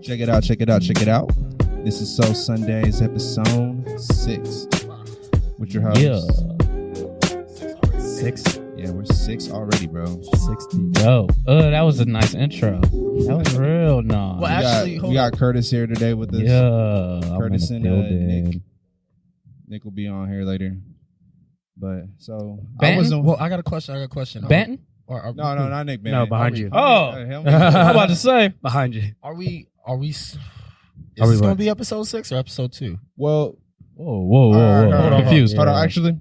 Check it out. This is So Sundays, episode 6. With your host. Yeah. 6. Yeah, we're 6 already, bro. 60. Yo, that was a nice intro. That was real nice. Well, we got Curtis here today with us. Yeah, Curtis I'm and Nick will be on here later. But so Banton? I got a question. Banton? No, not Nick Banton. No, behind you. Oh. I'm I'm about to say. Behind you. Is this going to be episode 6 or episode 2? Well, Whoa. I'm Confused. Hold on. Actually,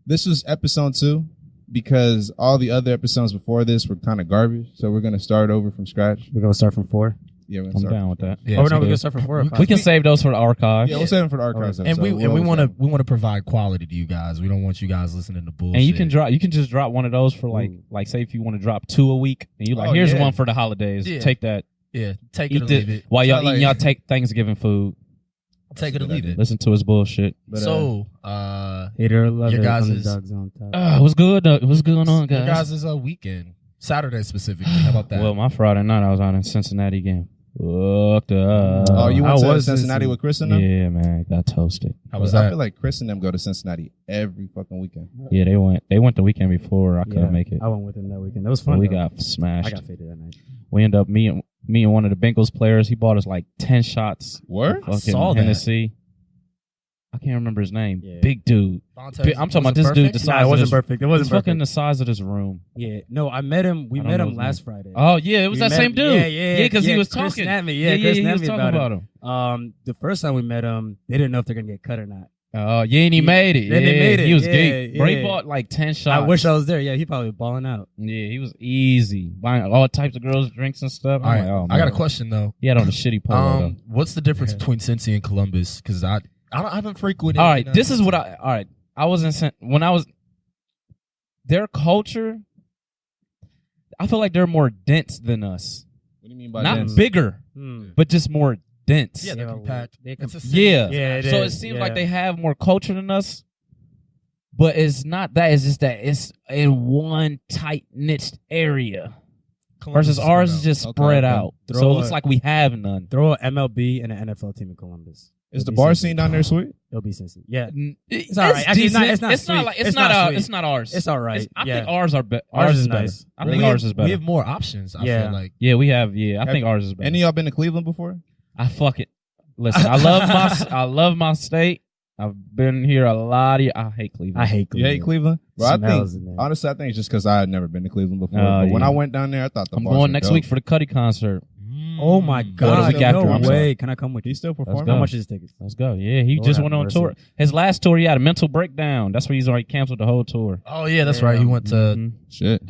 this is episode 2 because all the other episodes before this were kind of garbage. So we're going to start over from scratch. We're going to start from 4. Yeah, we're I'm going to start. down with that. Yeah, we're going to start from 4 or 5. We can save those for the archive. Yeah, we'll save them for the archives. And we want to provide quality to you guys. We don't want you guys listening to bullshit. And you can just drop one of those for like say if you want to drop 2 a week and you here's one for the holidays. Yeah. Take that. Yeah, take it or Eat leave it it. while y'all eating y'all take Thanksgiving food. Take it or leave it. Listen to his bullshit. But, So, Hater 11 your guys' underdogs on top. What's good? What's going on, guys? your guys is a weekend. Saturday specifically. How about that? Well, my Friday night I was out in Cincinnati game. Fucked up. Oh, you went I to was Cincinnati with Chris and them? Yeah, man, got toasted. How was I that? feel like Chris and them go to Cincinnati every fucking weekend. Yeah, they went the weekend before. I couldn't make it. I went with him that weekend. It was fun. We though. got smashed. I got faded that night. We ended up me and one of the Bengals players. He bought us like 10 shots. Word? Fucking saw that. Hennessy. I can't remember his name. Yeah. Big dude. I'm talking about this dude. The size. It wasn't of this, perfect. It wasn't it's fucking perfect. the size of this room. Yeah. No, I met him. We I don't met know him his last Friday. Oh yeah, it was that same dude. Yeah, because he was Chris talking. snapped me. Yeah, Chris he snapped was me talking about about him. The first time we met him, they didn't know if they're gonna get cut or not. Oh yeah, and he made it. Then Yeah, they made it. He was Yeah, geek. Bro, he yeah. bought like 10 shots. I wish I was there. Yeah, he probably balling out. Yeah, he was easy buying all types of girls drinks and stuff. All right, I'm like, oh, I got a man. question though. He had on a shitty polo. though. What's the difference between Cincy and Columbus? Because I haven't frequented. All right, this is what I was in when I was their culture. I feel like they're more dense than us. What do you mean by Not dense? bigger, but just more dense. Yeah, they're compact. It's a Yeah. Yeah, it So is. it seems Yeah. like they have more culture than us, but it's not that. It's just that it's in one tight knit area versus ours is just spread out. Throw So it a- looks like we have none. Throw an MLB and an NFL team in Columbus. Is the bar scene down there sweet? It'll be Cincy. Yeah, It's all right. Actually, it's not- it's not It's not sweet. like It's not sweet. it's not ours. it's all right. I yeah. think ours are better. Ours is better. nice. I think ours is better. We have more options. I Yeah. feel like. Yeah, we have. Yeah, I Have- think ours is better. Any of y'all been to Cleveland before? I fuck it. Listen, I love my state. I've been here a lot. I hate Cleveland. I hate You Cleveland. hate Cleveland? Bro, I Smells think, in there. honestly, I think it's just because I had never been to Cleveland before. Oh, but when yeah. I went down there, I thought the I'm bars going were next dope. week for the Cuddy concert. Oh my God! week after, No I'm sorry. way! Can I come with you? He's still Let's performing? go. How much is the tickets? Let's go. Yeah, he Lord just have went on mercy. tour. His last tour, he had a mental breakdown. That's why he's already canceled the whole tour. Oh yeah, that's right. He went to Mhm. Shit.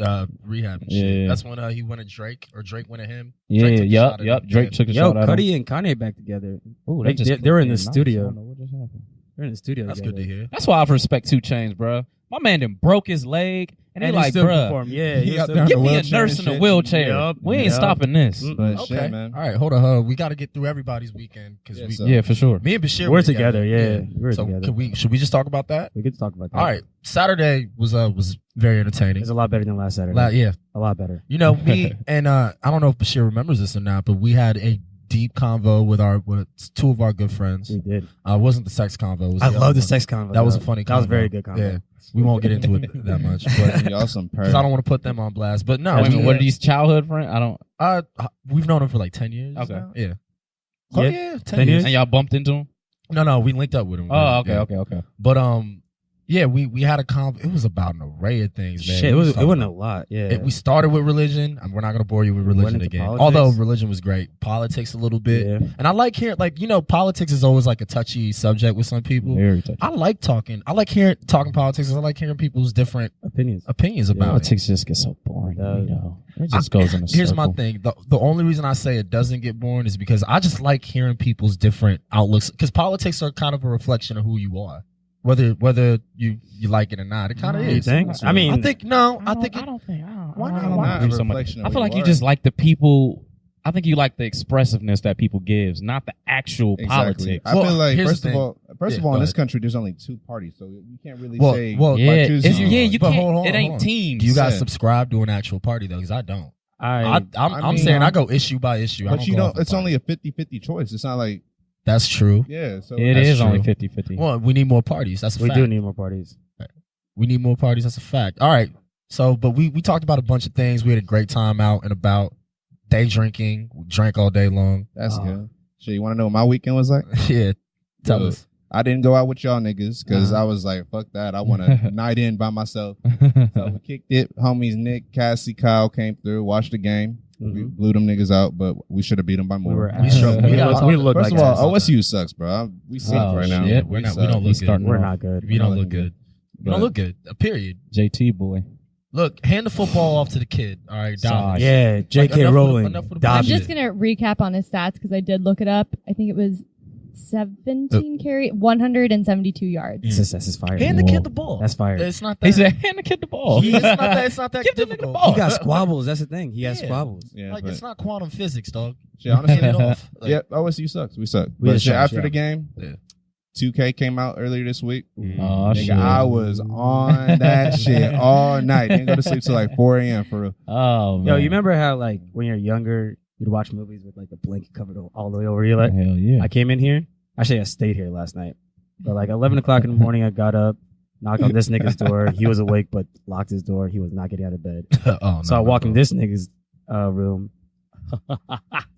rehab and shit. Yeah. That's when he went to Drake or Drake went to him. Yeah, Drake took a shot at yep. him. Drake took a Yo, shot at him. Cuddy and Kanye back together. Ooh, They were in the nice. studio. I don't know what just happened. They're in the studio. That's together. good to hear. That's why I respect 2 Chainz, bro. My man done broke his leg, and he he like, still bro, performed. Yeah, He he out was there still in the give me a wheelchair nurse and in a shit. wheelchair. Yup, We ain't yup. stopping this. But Okay. shit, man. All right, hold on. We got to get through everybody's weekend because Yeah, we. so- Yeah, for sure. Me and Bashir We're were together. Yeah, we're so together. should we just talk about that? We could talk about that. All right. Saturday was very entertaining. It's a lot better than last Saturday. Yeah. A lot better. You know, me and I don't know if Bashir remembers this or not, but we had a deep convo with 2 of our good friends. We did. It wasn't the sex convo. It was I the love other the one. sex convo. That was a funny convo. That was a very good convo. Yeah. We won't get into it that much, but Y'all some because I perv. don't want to put them on blast. But no, Wait a minute, we- what are these childhood friends? I don't. we've known them for like 10 years. Okay. now. Yeah. Yeah. Oh, yeah, 10 10 years. And y'all bumped into them? No, we linked up with them. Oh, okay, Yeah. okay. But yeah, we had a convo. It was about an array of things, man. Shit, it wasn't a lot. Yeah. We started with religion. We're not going to bore you with religion into again. politics. Although religion was great. Politics a little bit. Yeah. And I like hearing, politics is always like a touchy subject with some people. Very touchy. I like talking. I like talking politics. I like hearing people's different Opinions. opinions about it. Politics just gets so boring, It does. you know. It just goes in a Here's circle. my thing. The only reason I say it doesn't get boring is because I just like hearing people's different outlooks. Because politics are kind of a reflection of who you are. Whether you like it or not. It kind of You is. think? I mean, I think no. I think I don't think. Why I not? don't Why agree not? so much. Reflection of I who feel like you you are. just like the people. I think you like the expressiveness that people gives, not the actual Exactly. politics. I feel like here's first the of thing. all, Yeah, in go this ahead. country, there's only 2 parties, so you can't really Well, say well, by Yeah, choosing you one. can't. But hold on, It ain't hold on. teams. Do you guys Yeah. subscribe to an actual party though? Because I don't. I'm mean, saying I go issue by issue. But you don't. It's only a 50-50 choice. It's not like that's true. yeah. So It that's is true. only 50-50. Well, we need more parties. That's a We fact. do need more parties. We need more parties. That's a fact. All right. So, but we talked about a bunch of things. We had a great time out and about. Day drinking. We drank all day long. That's good. Shit, you want to know what my weekend was like? Yeah. Tell Look, us. I didn't go out with y'all niggas because I was like, fuck that. I want a night in by myself. So we kicked it. Homies Nick, Cassie, Kyle came through, watched the game. We blew them niggas out, but we should have beat them by more. We look First like of all, that. OSU sucks, bro. We suck right now. shit. We don't He's look good. starting We're off. not good. We don't look good. We don't But- look good. Period. JT boy. Look, hand the football off to the kid. All right, Dom. Yeah, J.K. enough with- Rowling. enough with the Dodge I'm bullshit. just gonna recap on his stats because I did look it up. I think it was 17 carry, 172 yards. That's his fire. Hand the kid the ball. That's fire. It's not that. He said, hand the kid the ball. It's not that Give the nigga the difficult. ball. He got squabbles. That's the thing. He has Yeah. squabbles. Yeah, Like but, it's not quantum physics, dog. shit, honestly, Hand it off. Like, yeah, OSU sucks. We suck. We But just shit, trash, after the game, Yeah. 2K came out earlier this week. Oh, Nigga, shit. I was on that shit all night. Didn't go to sleep till like 4 a.m. for real. Oh, man. Yo, you remember how like when you're younger, you'd watch movies with like a blanket covered all the way over you? Like, Hell yeah. I came in here. Actually, I stayed here last night. But like 11 o'clock in the morning, I got up, knocked on this nigga's door. He was awake, but locked his door. He was not getting out of bed. oh, So I no, walk no. in this nigga's room.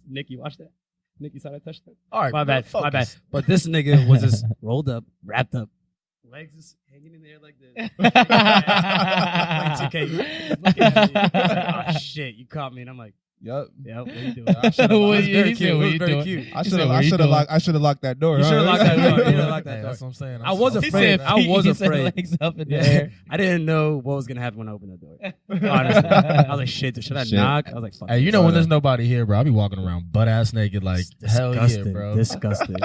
Nick, you watched that? Nick, you saw that touchdown? All right, My bad. focus. My bad. But this nigga was just rolled up, wrapped up, legs just hanging in there like this. Like 2K. Look at me. Oh shit, you caught me, and I'm like, Yep. yep, what you doing? I should have. What It was you- very he cute. said, It what was you very doing? cute. I He should said, have. "What I you should have doing?" locked. I should have locked that door. You should have locked that door. You should have locked Hey, that door. that's what I'm saying. I was He afraid. said, I was he said afraid. legs up in the Yeah. air. I didn't know what was gonna happen when I opened the door. Honestly, I was like, "Shit, should I Shit. knock?" I was like, "Fuck." Hey, you this. know when there's nobody here, bro, I'll be walking around butt ass naked, like hell yeah, Disgusting, bro. disgusting.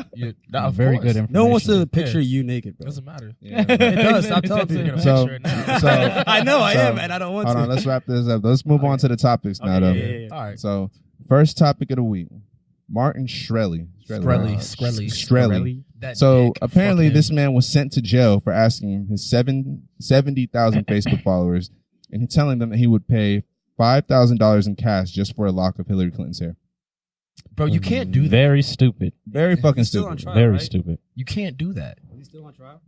Of Very course. good information. No one wants to picture you naked, bro. Doesn't matter. Yeah, It does. Stop telling You're people. gonna So- picture it now. so- I know I So, am, and I don't want Hold to. on. Let's wrap this up. Let's move on to the topics now, though. yeah. All right. So, first topic of the week: Martin Shkreli. Shkreli. That So dick. apparently, Fucking- this man was sent to jail for asking his 70,000 Facebook followers and telling them that he would pay $5,000 in cash just for a lock of Hillary Clinton's hair. bro, you can't do that. Very stupid. Very fucking He's still on stupid. trial, Very right? stupid. You can't do that. Is he still on trial?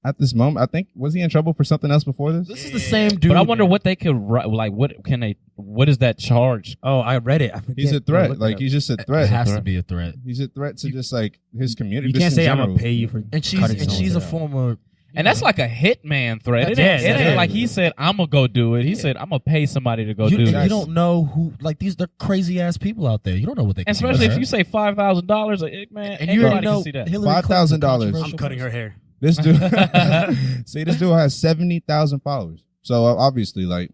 At this moment, I think was he in trouble for something else before this? This is the same dude. But I wonder what they could write. Like, what is that charge? Oh, I read it. I forget. He's a I'll threat. look it Like up. he's just a It threat. has to be a threat. He's a threat to just like his community. You just can't in say I'm general. gonna pay you for. And she's cutting and she's a someone's hair. former. And that's like a hitman threat. It That's- ain't, yeah, it ain't yeah. like he said, I'm going to go do it. He said, I'm going to pay somebody to go you, do and this. you don't know who like they're crazy ass people out there. You don't know what they. And can do especially with if her. you say $5,000, like, man, and you already anybody know can see that. Hillary $5,000. Clinton's a I'm controversial cutting her person. hair. This dude, see, this dude has 70,000 followers. So obviously, like,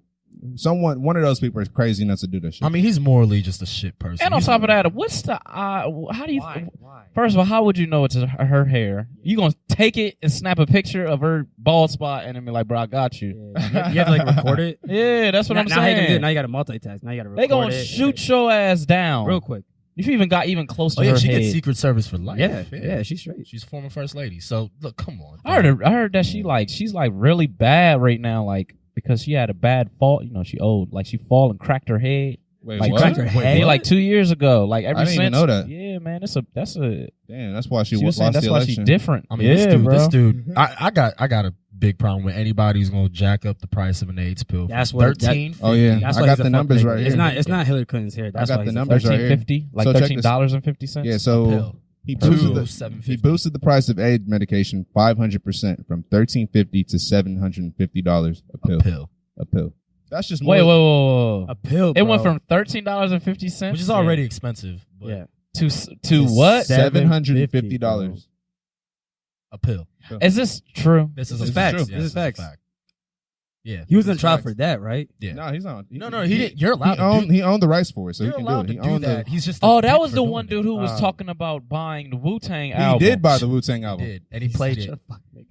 one of those people is crazy enough to do this shit. I mean, he's morally just a shit person. And on He's- top of that, what's the how do you? Why? First of all, how would you know it's her hair? You gonna take it and snap a picture of her bald spot and then be like, "Bro, I got you." Yeah. You have to like record it. Yeah, that's what I'm now how you gonna do it? saying. Now you got to multitask. Now you got to record They gonna it. shoot your ass down real quick. If you even got close to Oh yeah, her she head. gets Secret Service for life. Yeah, she's straight. She's former first lady. So look, come on. I heard that she's like really bad right now, like because she had a bad fall. You know, she old, like she fall and cracked her head. Wait, Like what? cracked her head? Yeah, like 2 years ago. Like ever I didn't since. even know that. Yeah, man, that's a. Damn, that's why she She was lost saying the that's why election. she's different. I mean, yeah, this bro. dude. I got a big problem with anybody who's gonna jack up the price of an AIDS pill. That's what- 13. Oh yeah, That's I why got he's a the fuck numbers nigga. right It's here. not Hillary Clinton's hair. That's got why the he's a numbers fuck right here. $13.50, like So check this. $13.50. Yeah, so pill. he boosted Two, the $7.50. he boosted the price of AIDS medication 500% from $13.50 to $750 a pill. A pill. A pill. That's just more. Wait. A pill. It went bro. from $13.50, Which is already expensive. But yeah. to what? $750. A pill. Is this true? This is This a is fact. true. Yeah, This is facts. a fact. Yeah. He was in This is trial facts. for that, right? Yeah. No, he's not. No, he didn't. You're allowed He to owned, do. he owned the rights for it, so You're he can allowed do it. to He do owned that. the. He's just. a Oh, that dick was for the doing one it. dude who was talking about buying the Wu-Tang He album. did buy the Wu-Tang He album. did, and he played it.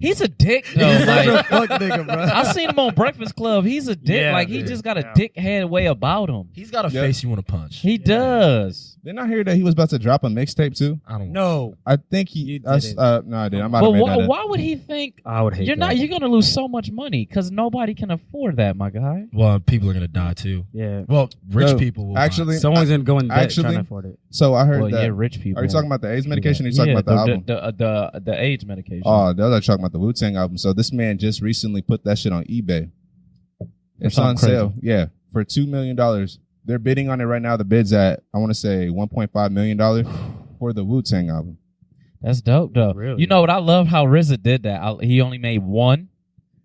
He's a dick though. Like, fuck nigga, bro. I seen him on Breakfast Club. He's a dick. Yeah, like he dude. just got a Yeah. dickhead way about him. He's got a Yep. face you want to punch. He does. Didn't I hear that he was about to drop a mixtape too? I don't know. No. I think he. You No, I did. I'm about to But make that up. why would he think I would hate you're that. not? You're gonna lose so much money because nobody can afford that, my guy. Well, people are gonna die too. Yeah. Well, rich No, people will actually- Someone's gonna go in debt Actually- trying to afford it. So I heard Well, that. yeah, rich people. Are you talking about the AIDS medication? Or are you talking yeah, about the album? the AIDS medication? Oh, the other talking about the Wu-Tang album. So this man just recently put that shit on eBay. It's on something sale. Yeah, for $2 million. They're bidding on it right now. The bid's at, I want to say, $1.5 million for the Wu-Tang album. That's dope, though. Really? You know what? I love how RZA did that. He only made one,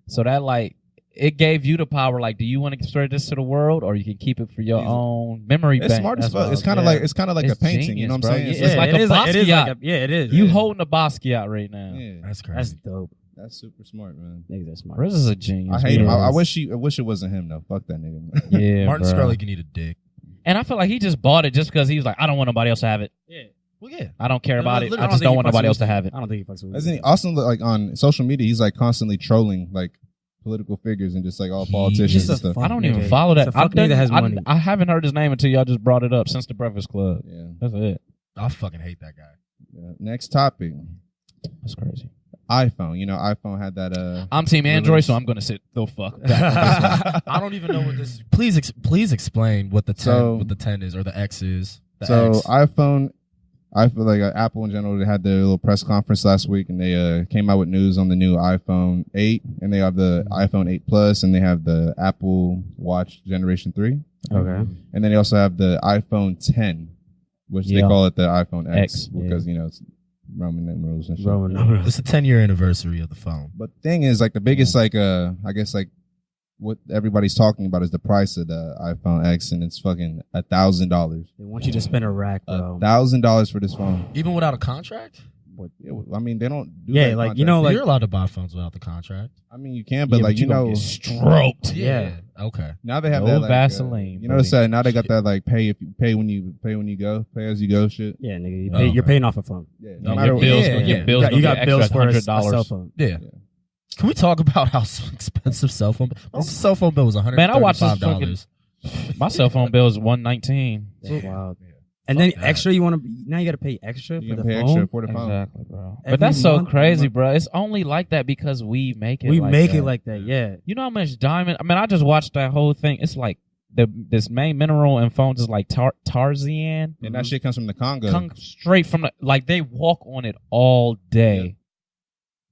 so that like it gave you the power. Like, do you want to spread this to the world, or you can keep it for your own memory It's bank? smart as That's fuck. what It's I kind of was- like a It's painting. You know what I'm genius, saying? bro. It's It's like a it is Basquiat. it is. You yeah. holding a Basquiat right now. yeah, That's crazy. That's dope. that's super smart, man. Niggas, that's smart. RZA's a genius. I hate him. bro. I wish it wasn't him though. Fuck that nigga. Man. Yeah, Martin bro. Shkreli can eat a dick. And I feel like he just bought it just because he was like, I don't want nobody else to have it. Yeah. Well, yeah. I don't care about it. Literally, I just don't want nobody else to have it. I don't think he fucks with Isn't he also like on social media? He's like constantly trolling like political figures and just like all politicians just and a stuff. fuck I don't nigga. even follow that. It's a fuck nigga that has money. I haven't heard his name until y'all just brought it up since the Breakfast Club. Yeah. That's it. I fucking hate that guy. Yeah. Next topic. That's crazy. iPhone. You know, iPhone had that. I'm Team Android, release. so I'm gonna sit the fuck. I don't even know what this. Please explain what the 10 So- what the 10 is or the X is. The So X. iPhone, I feel like Apple in general, they had their little press conference last week, and they came out with news on the new iPhone 8, and they have the iPhone 8 Plus, and they have the Apple Watch Generation 3, Okay. and then they also have the iPhone 10, which they Yeah. call it the iPhone X, X, because you know it's Roman numerals and shit. Roman numerals. It's the 10-year anniversary of the phone. But the thing is, like the biggest, like I guess like what everybody's talking about is the price of the iPhone X, and it's fucking $1,000. They want you to spend a rack, bro. $1,000 for this phone. Even without a contract? Yeah, I mean, they don't do Yeah, that like, contract. you know, like- You're allowed to buy phones without the contract. I mean, you can, but Yeah, like you gonna know, get stroked. Yeah. Okay. now they have No that like, Vaseline, you notice buddy. that now they got that like pay when you go, pay as you go shit. Yeah, nigga. Oh, You're okay. paying off a phone. Yeah, You no know, matter your what. bills, yeah, gonna yeah. get bills, you got gonna bills get for a $100. cell phone. Yeah. Can we talk about how expensive cell phone? My cell phone bill was $135. Man, I watched this fucking- My cell phone bill is $119. That's wild. Yeah. And then Fuck that. extra, you got to pay extra You for can the pay phone. extra for the phone. Exactly, bro. Every But that's so month, crazy, every bro. It's only like that because we make it. We like make that. it like that, yeah. You know how much diamond? I mean, I just watched that whole thing. It's like this main mineral in phones is like Tarzan. And that shit comes from the Congo. Come straight from the, like they walk on it all day,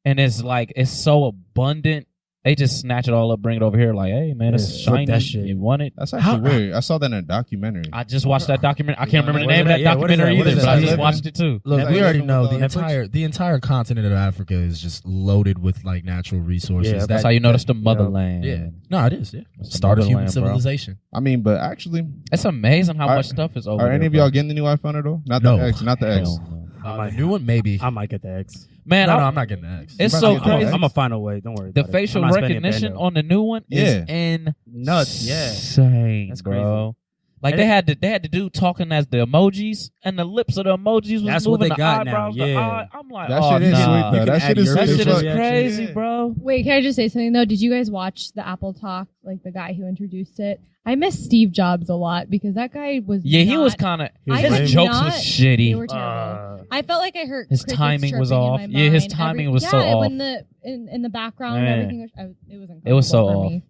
and it's like it's so abundant. They just snatch it all up, bring it over here. Like, hey man, it's Yeah, flip shiny. that shit. You want it? That's actually weird. I saw that in a documentary. I just watched that documentary. I can't remember the What is name of that? that Yeah, what is documentary that? What either, is but I that? just Living? watched it too. Look, Netflix we already on know Netflix? the entire continent of Africa is just loaded with like natural resources. Yeah, That's how you notice the motherland. Yeah. No, it is. Yeah. It's the Start of human motherland, bro. civilization. I mean, but actually, It's amazing how Are- much stuff is over are there. any of bro. y'all getting the new iPhone at all? Not No. the X, not the X. Hell no. The new one, maybe. I might get the X. Man, no, I- I'm not getting the X. It's You so about to get the crazy. X? I'm gonna find a way. Don't worry. The about it. facial I'm not spending a recognition bando. on the new one Yeah. is in Nuts, yeah. insane, That's bro. Like And they had the dude talking as the emojis, and the lips of the emojis was That's what moving. they the got now, eyebrows, the yeah. eye. I'm like, That oh, shit is nah. sweet though. You That can shit add is your That sweet shit as is fuck. crazy, Yeah. bro. Wait, can I just say something though? Did you guys watch the Apple Talk? Like the guy who introduced it? I miss Steve Jobs a lot because that guy was. Yeah, he not- was kind of. was His lame. jokes Not- was shitty. They were terrible. I felt like I heard His crickets timing was chirping in off. my Yeah, his mind. timing was so yeah, off. when the in the background, Man. everything was. It was uncomfortable It was so for off. me.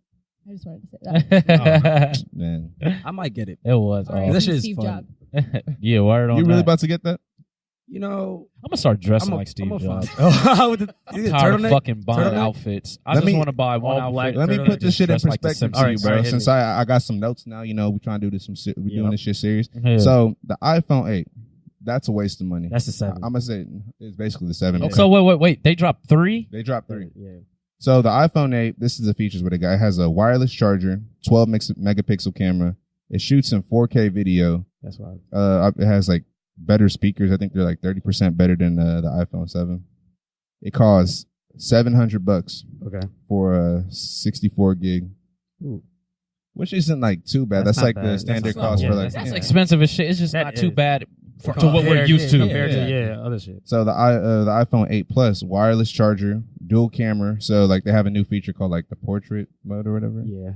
I just wanted to say that. Man, I might get it. It was. All right, That off. shit is Steve fun. Jobs. Yeah, word on you really that. about to get that? You know, I'm gonna start dressing I'm a- like Steve I'm a Jobs. fun- With the I'm tired of turtleneck? fucking buying Turtleneck? outfits. I Let just me- want to buy one all black outfit. Let me turtleneck, put this just shit in dress like the perspective Simpsons. to you, bro. Alright, hit Since me. I got some notes now, you know, we trying to do this we're doing Yep. this shit serious. Yeah. So the iPhone 8, that's a waste of money. That's the 7. I'm gonna say it's basically the 7. So wait. They dropped 3. They dropped 3. Yeah. So the iPhone 8, this is the features with it. It has a wireless charger, 12 megapixel camera. It shoots in 4K video. That's why. It has like better speakers. I think they're like 30% better than the iPhone 7. It costs $700 Okay. for a 64 gig, Ooh. which isn't like too bad. That's That's not like bad. the That's standard not cost bad. for like. That's yeah. expensive as shit. It's just That not too is. bad For to what we're compared- used to. Compared Yeah. to other shit. So the iPhone 8 Plus, wireless charger, dual camera. So like they have a new feature called like the portrait mode or whatever. Yeah.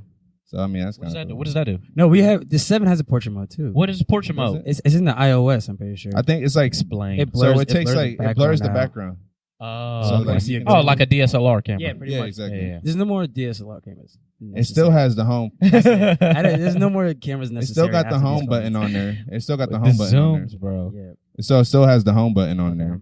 So I mean, that's What does kind that of do? cool. What does that do? No, we have the 7 has a portrait mode too. What is portrait What is mode? it? It's in the iOS. I'm pretty sure. I think it's like Explain. It blurs, so it takes blurs like it blurs the out. background. Oh, So, okay. like, see you a can- Oh, like a DSLR camera. Yeah, pretty Yeah, much. exactly. Yeah, There's no more DSLR cameras. It still has the home. There's no more cameras It necessary. still got the after home these button phones. on there. It still got the The home button on zooms, bro. Yeah. there. So it still has the home button on there.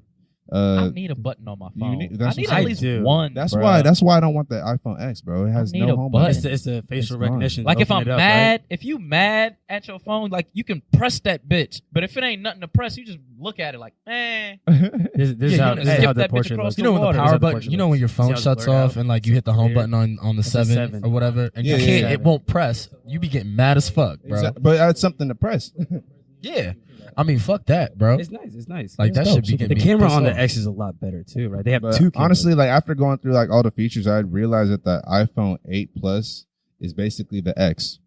I need a button on my you phone. need- that's I need what at I least do. one. That's bro. why I don't want the iPhone X, bro. It has need no a home button. button. It's the facial It's recognition. Like if I'm Open it up, mad, right? if you mad at your phone, like you can press that bitch. But if it ain't nothing to press, you just look at it like, This Yeah, is you how, can this is skip how the that bitch portrait across looks. the You know when water. the This is power how the button, portrait you know when your looks. phone See how it's shuts blurred off out? and like you hit the home Clear. button on the That's a 7 7. or whatever, and Yeah, you yeah, can't, yeah. it won't press. You be getting mad as fuck, bro. Exactly. But that's something to press. Yeah, I mean, fuck that, bro. It's nice. It's nice. Like It's that dope. should be The getting me camera pissed on the off. X is a lot better too, right? They have But 2 cameras. honestly, like after going through like all the features, I realized that the iPhone 8 Plus is basically the X.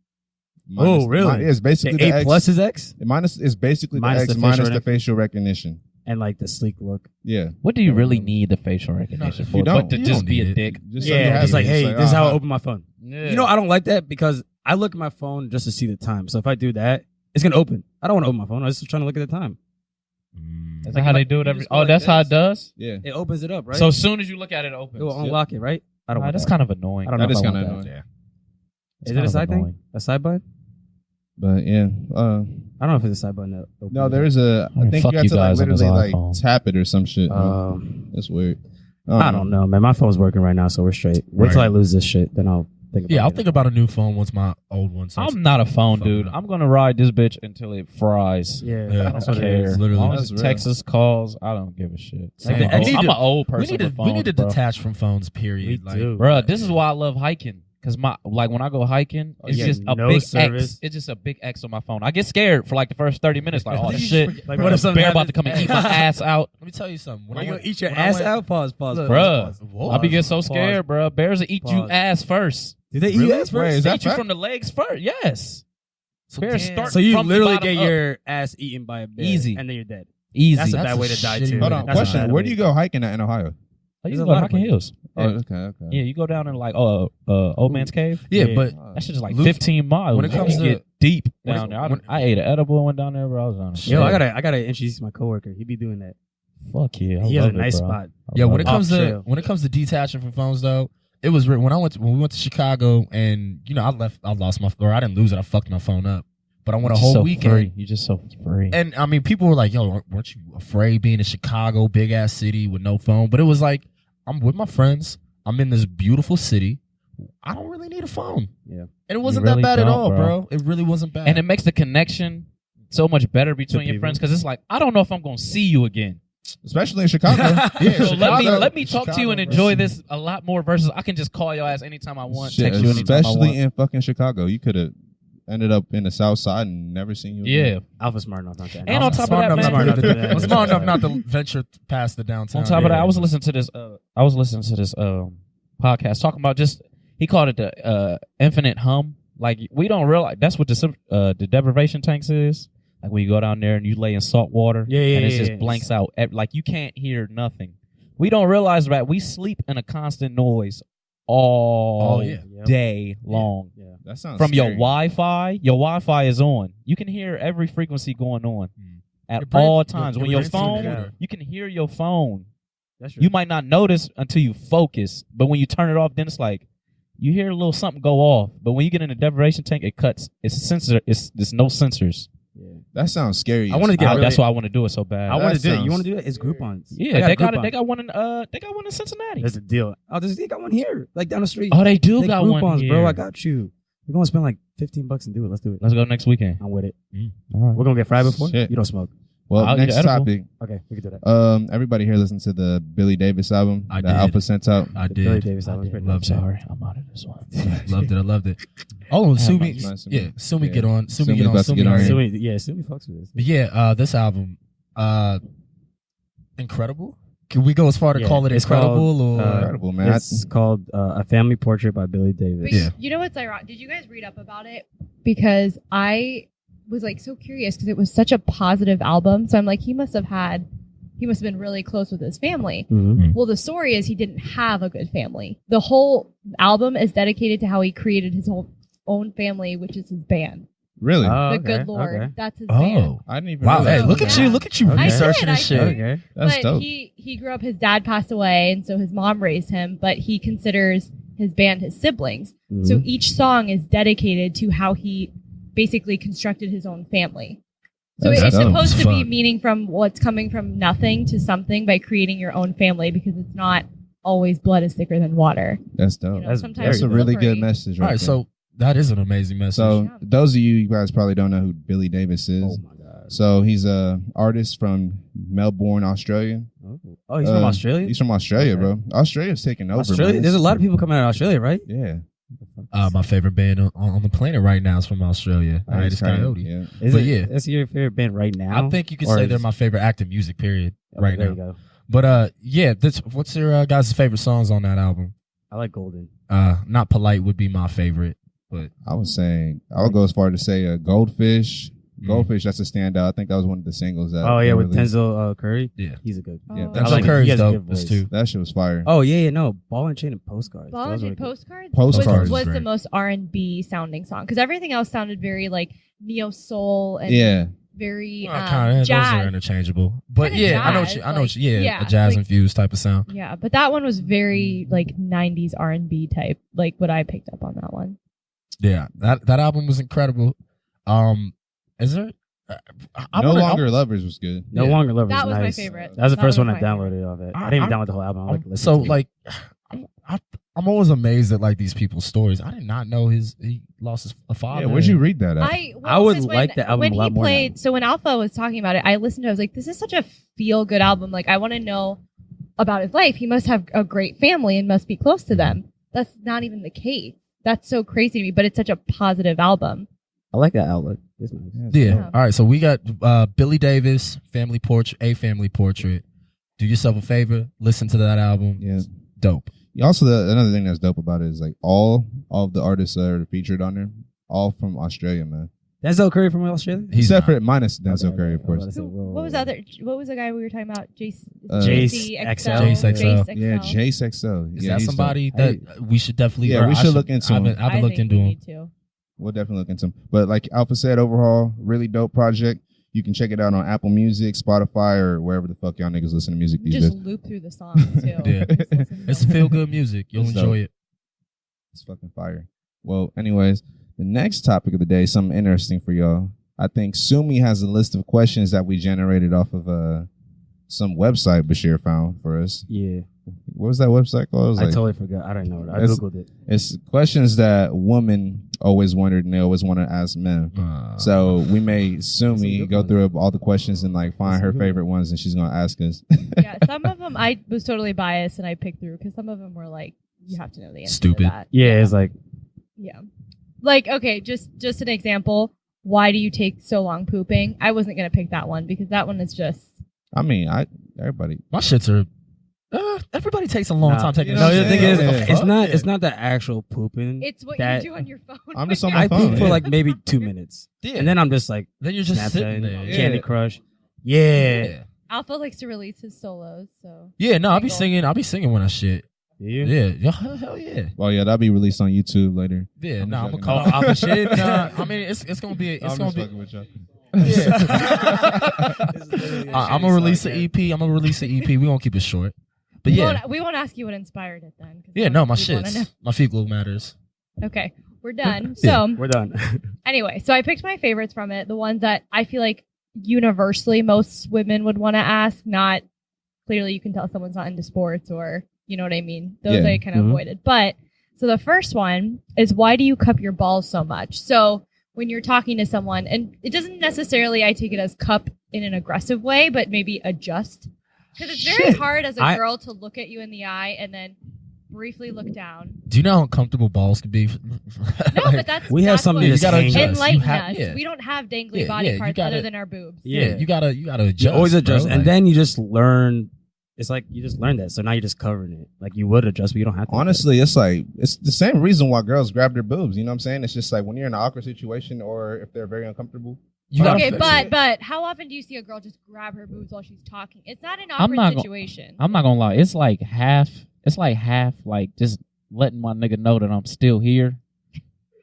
Oh, really? It's basically the the 8 X. Plus is X Minus is basically Minus the X the minus facial the facial recognition. and like the sleek look. Yeah. what do you really need the facial recognition You for? don't. But to You just don't be a need it. dick. Just so you Yeah, have it's it. like, hey, It's this is how I uh-huh. open my phone. Yeah. You know, I don't like that because I look at my phone just to see the time. So if I do that, it's gonna open. I don't want to open my phone. I was just trying to look at the time. Is that how they do it you every? just go Oh, like that's how this. it does. Yeah. It opens it up, right? So as soon as you look at it, it it opens. will unlock it, right? I don't. Nah, want that's that. kind of annoying. I don't know That if is I kind of want that. annoying. It's Is it a kind of side annoying. thing? A side button? But yeah. I don't know if it's a side button. That opens No, it there up. is a. I Man, think fuck you have you to like guys on this literally like iPhone. tap it or some shit. That's weird. I don't know, man. My phone's working right now, so we're straight. Wait till Right. I lose this shit, then I'll think about it. Yeah, I'll think about a new phone once my old one starts. I'm not a phone Fuck dude. no. I'm gonna ride this bitch until it fries. Yeah, Yeah, I that's don't what it care. is. As Literally. long as That's real. Texas calls, I don't give a shit. Like I'm, the an X- old, I'm an old we person. need to with phones, we need to bro. detach from phones. Period. We Like, do. Bruh, this is why I love hiking. Cause when I go hiking, it's yeah, just a no big service. X. It's just a big X on my phone. I get scared for like the first 30 minutes. Like, oh You just shit, forget- Like, bro, what if something bear about to happens? come and eat my ass out, Let me tell you something. When you went- gonna eat your when I ass went- out? Pause. Look, bruh. Whoa. I be getting so Pause. scared, bruh. Bears will eat you Pause. ass first. Did they eat Really? you ass Wait, first? is They that eat you fact? from the legs first. Yes, So bears damn. start So you from the literally bottom get up. your ass eaten by a bear, Easy. and then you're dead. easy. That's a That's bad a way to die shitty too. way Hold to on. That's a Question: bad Where way do you to go hiking at in Ohio? Oh, you There's can a go lot to of Rockin' places. Hills. Oh, okay. Yeah, you go down in like Old Man's Cave. Yeah, Yeah. but That shit is like Luke, 15 miles. when it comes You to- get deep when it- down there. when- I ate an edible and went down there, bro. I was on it. Yo, Yeah. I gotta introduce my coworker. He be doing that. Fuck yeah. He has a nice spot. yeah, when it Off comes to trail. detaching from phones, though, it was when we went to Chicago, and you know, I lost my, or I didn't lose it. I fucked my phone up, but I went a whole weekend. Free. You're just so free. And I mean, people were like, "Yo, weren't you afraid being in Chicago, big ass city with no phone?" But it was like, I'm with my friends. I'm in this beautiful city. I don't really need a phone. Yeah. And it wasn't really that bad at don't, all, bro. bro. It really wasn't bad. And it makes the connection so much better between your people. friends because it's like I don't know if I'm gonna see you again. Especially in Chicago. Yeah, So Chicago- let me talk to you and Chicago, enjoy this a lot more versus I can just call your ass anytime I want, Shit, text you anytime I especially want. in fucking Chicago. You could have ended up in the South Side and never seen you again. Yeah. Alpha smart enough not to. And on top of Smart that, enough man, smart enough to do that. I'm smart enough not to venture past the downtown. On top of that, area. I was listening to this. Podcast talking about just he called it the infinite hum. Like we don't realize that's what the deprivation tanks is. Like when you go down there and you lay in salt water, Yeah, and it yeah, just yeah. blanks out. Like you can't hear nothing. We don't realize that we sleep in a constant noise all Oh, yeah. day long. Yeah. That sounds From your scary. Wi-Fi, your Wi-Fi is on. You can hear every frequency going on at Your brain- all your- times. your When your brain's phone, tuned out. you can hear your phone. That's true. You might not notice until you focus, but when you turn it off, then it's like you hear a little something go off. But when you get in the deprivation tank, it cuts. It's a sensor. There's no sensors. That sounds scary. I wanna get really- That's why I want to do it so bad. I want to That do it. You sounds- want to do it? It's Groupons. Yeah, they got Groupon. one in Cincinnati. There's a deal. Oh, they got one here, like down the street. Oh, they do They got Groupons, one here. bro. I got you. We're gonna spend like $15 and do it. Let's do it. Let's go next weekend. I'm with it. All right. We're gonna get fried before. Shit. You don't smoke. Well, I'll eat next an edible. topic. Okay, we can do that. Everybody here listened to the Billy Davis album I that did. Alpha sent out. I The Billy did. Davis album's pretty Loved nice. it. Sorry, I'm out of this one. Loved it. I loved it. Oh, Sumie. nice. Yeah, Sumie Yeah. get on. Sumie Sumie get on. about to get Sumie on here. already. Sumie fucks with this. But yeah, this album, incredible. Can we go as far to call it it's incredible called, or? Incredible, man. It's called A Family Portrait by Billy Davis. But Yeah. you know what's ironic? Did you guys read up about it? Because I was like so curious because it was such a positive album. So I'm like, he must have been really close with his family. Mhm. Well, the story is he didn't have a good family. The whole album is dedicated to how he created his whole own family, which is his band. Really? The Good Lord. That's his band. I didn't even Wow, know hey, that. look at you. Look at you I researching did, this I shit. did. Okay. That's but dope. he grew up, his dad passed away, and so his mom raised him, but he considers his band his siblings. Mm-hmm. So each song is dedicated to how he basically constructed his own family. So That's it's dope. supposed to be Fun. meaning from what's coming from nothing to something by creating your own family, because it's not always blood is thicker than water. That's dope. You know, That's sometimes That's a it's really good slippery. message. All Right right, there. so that is an amazing message. So Yeah. those of you guys probably don't know who Billy Davis is. Oh my god. So he's a artist from Melbourne, Australia. Oh, he's from Australia. He's from Australia, Okay. bro. Australia's taking over. Australia. man. There's a lot of people coming out of Australia, right? Yeah. my favorite band on the planet right now is from Australia. Itis Coyote. Yeah. But yeah. That's your favorite band right now. I think you could Or say is- they're my favorite active music. Period. Okay, Right there now. you go. But yeah, what's your guys' favorite songs on that album? I like Golden. Not Polite would be my favorite, but I was saying, I would go as far to say Goldfish. Goldfish, that's a standout. I think that was one of the singles that. Oh yeah, they with released. Denzel Curry. yeah. He's a good. Yeah, Oh. that's I like Denzel it. Curry's He has a dope. good That's voice. too. That shit was fire. Oh yeah, no. Ball and Chain and Postcards. Ball Those and were Chain good. Postcards, Postcards was is the great. most R&B sounding song, because everything else sounded very like neo soul and Yeah. very Kind of. Those are jazz. interchangeable. But Kinda yeah, I know what jazz, you. I know what you. like- Yeah, yeah, a jazz like- infused type of sound. Yeah, but that one was very like 90s R&B type, like what I picked up on that one. Yeah, that album was incredible. Is there? No Longer Lovers was good. No Yeah. Longer Lovers. That was my nice. favorite. That was the That first was one I my downloaded off it. I didn't even download the whole album. I like listened So to it. like, I'm always amazed at like these people's stories. I did not know he lost a father. Yeah, where'd you read that at? I would like the album when a lot he more played. now. So when Alpha was talking about it, I listened to it. I was like, this is such a feel good album. Like, I want to know about his life. He must have a great family and must be close to them. That's not even the case. That's so crazy to me, but it's such a positive album. I like that outlet. It's nice. Yeah. Yeah. All right. So we got Billy Davis, Family Portrait, A Family Portrait. Do yourself a favor, listen to that album. Yeah. Dope. Also, another thing that's dope about it is like all of the artists that are featured on there, all from Australia, man. Denzel Curry from Australia. He's Except not. for minus Denzel Okay, Curry, of okay. course. I was about to say, whoa. What was the other? What was the guy we were talking about? Jace. Jace XL. Jace XL. Yeah, Jace XL. Is Yeah, that he's somebody dope. that we should definitely? Yeah, or we I should look into him. I haven't looked into him. Need to. We'll definitely look into him. But like Alpha said, overall, really dope project. You can check it out on Apple Music, Spotify, or wherever the fuck y'all niggas listen to music these Just days. loop through the songs too. Yeah. Just listen to It's them. feel good music. You'll It's enjoy dope. it. It's fucking fire. Well, anyways, the next topic of the day is something interesting for y'all. I think Sumie has a list of questions that we generated off of some website Bashir found for us. Yeah, What was that website called? It was I like, totally forgot. I don't know. I It's- googled it. it's questions that women always wondered and they always want to ask men. So we made Sumie good go ones. through all the questions and like find That's her some good favorite ones, and she's gonna ask us. Yeah, some of them I was totally biased and I picked through because some of them were like, you have to know the answer. Stupid. To that. Yeah, it's like Yeah. Like, okay, just an example. Why do you take so long pooping? I wasn't gonna pick that one because that one is just. I mean, everybody. My shits are. Everybody takes a long Nah. time taking. You know no. what The I'm thing saying? is, Yeah. it's not. Yeah. It's not the actual pooping. It's what That- you do on your phone. I'm just when on my you're- phone, poop for yeah. like maybe 2 minutes, Yeah. and then I'm just like Then you're just sitting there. Snapchat, Yeah. Candy Crush. Yeah. Alpha likes to release his solos, so. Yeah. No, I'll be Single. singing. I'll be singing when I shit. Do you? Yeah. Hell yeah. Well, yeah, that'll be released on YouTube later. Yeah. I'm No, I'm joking. gonna Oh, Alpha shit? Nah, I mean, it's gonna be. It's I'm gonna just be. fucking with y'all. I'm gonna release an EP. I'm gonna release an EP. We gonna keep it short. But yeah. We won't ask you what inspired it then. 'cause Yeah. No, my we wanna shits. My fecal matters. know. Okay, we're done. Yeah. So We're done. anyway, so I picked my favorites from it, the ones that I feel like universally most women would want to ask. Not clearly, you can tell someone's not into sports or you know what I mean. Those Yeah. I kind of Mhm. avoided. But so the first one is why do you cup your balls so much? So when you're talking to someone, and it doesn't necessarily, I take it as cup in an aggressive way, but maybe adjust. Because it's very hard as a girl to look at you in the eye and then briefly look down. Do you know how uncomfortable balls can be? No, but that's We have that's something what to gotta hang adjust. on. enlighten You have- us. yeah. We don't have dangly Yeah, body yeah, you parts gotta- other than our boobs. Yeah, you gotta You adjust. always adjust, bro. and Like- then you just learn. It's like you just learn that, so now you're just covering it. Like you would adjust, but you don't have to. Honestly, it's like it's the same reason why girls grab their boobs. You know what I'm saying? It's just like when you're in an awkward situation or if they're very uncomfortable. you gotta Okay, fix it. but how often do you see a girl just grab her boobs while she's talking? It's not an I'm awkward not gon- situation. I'm not gonna lie. It's like half, like just letting my nigga know that I'm still here.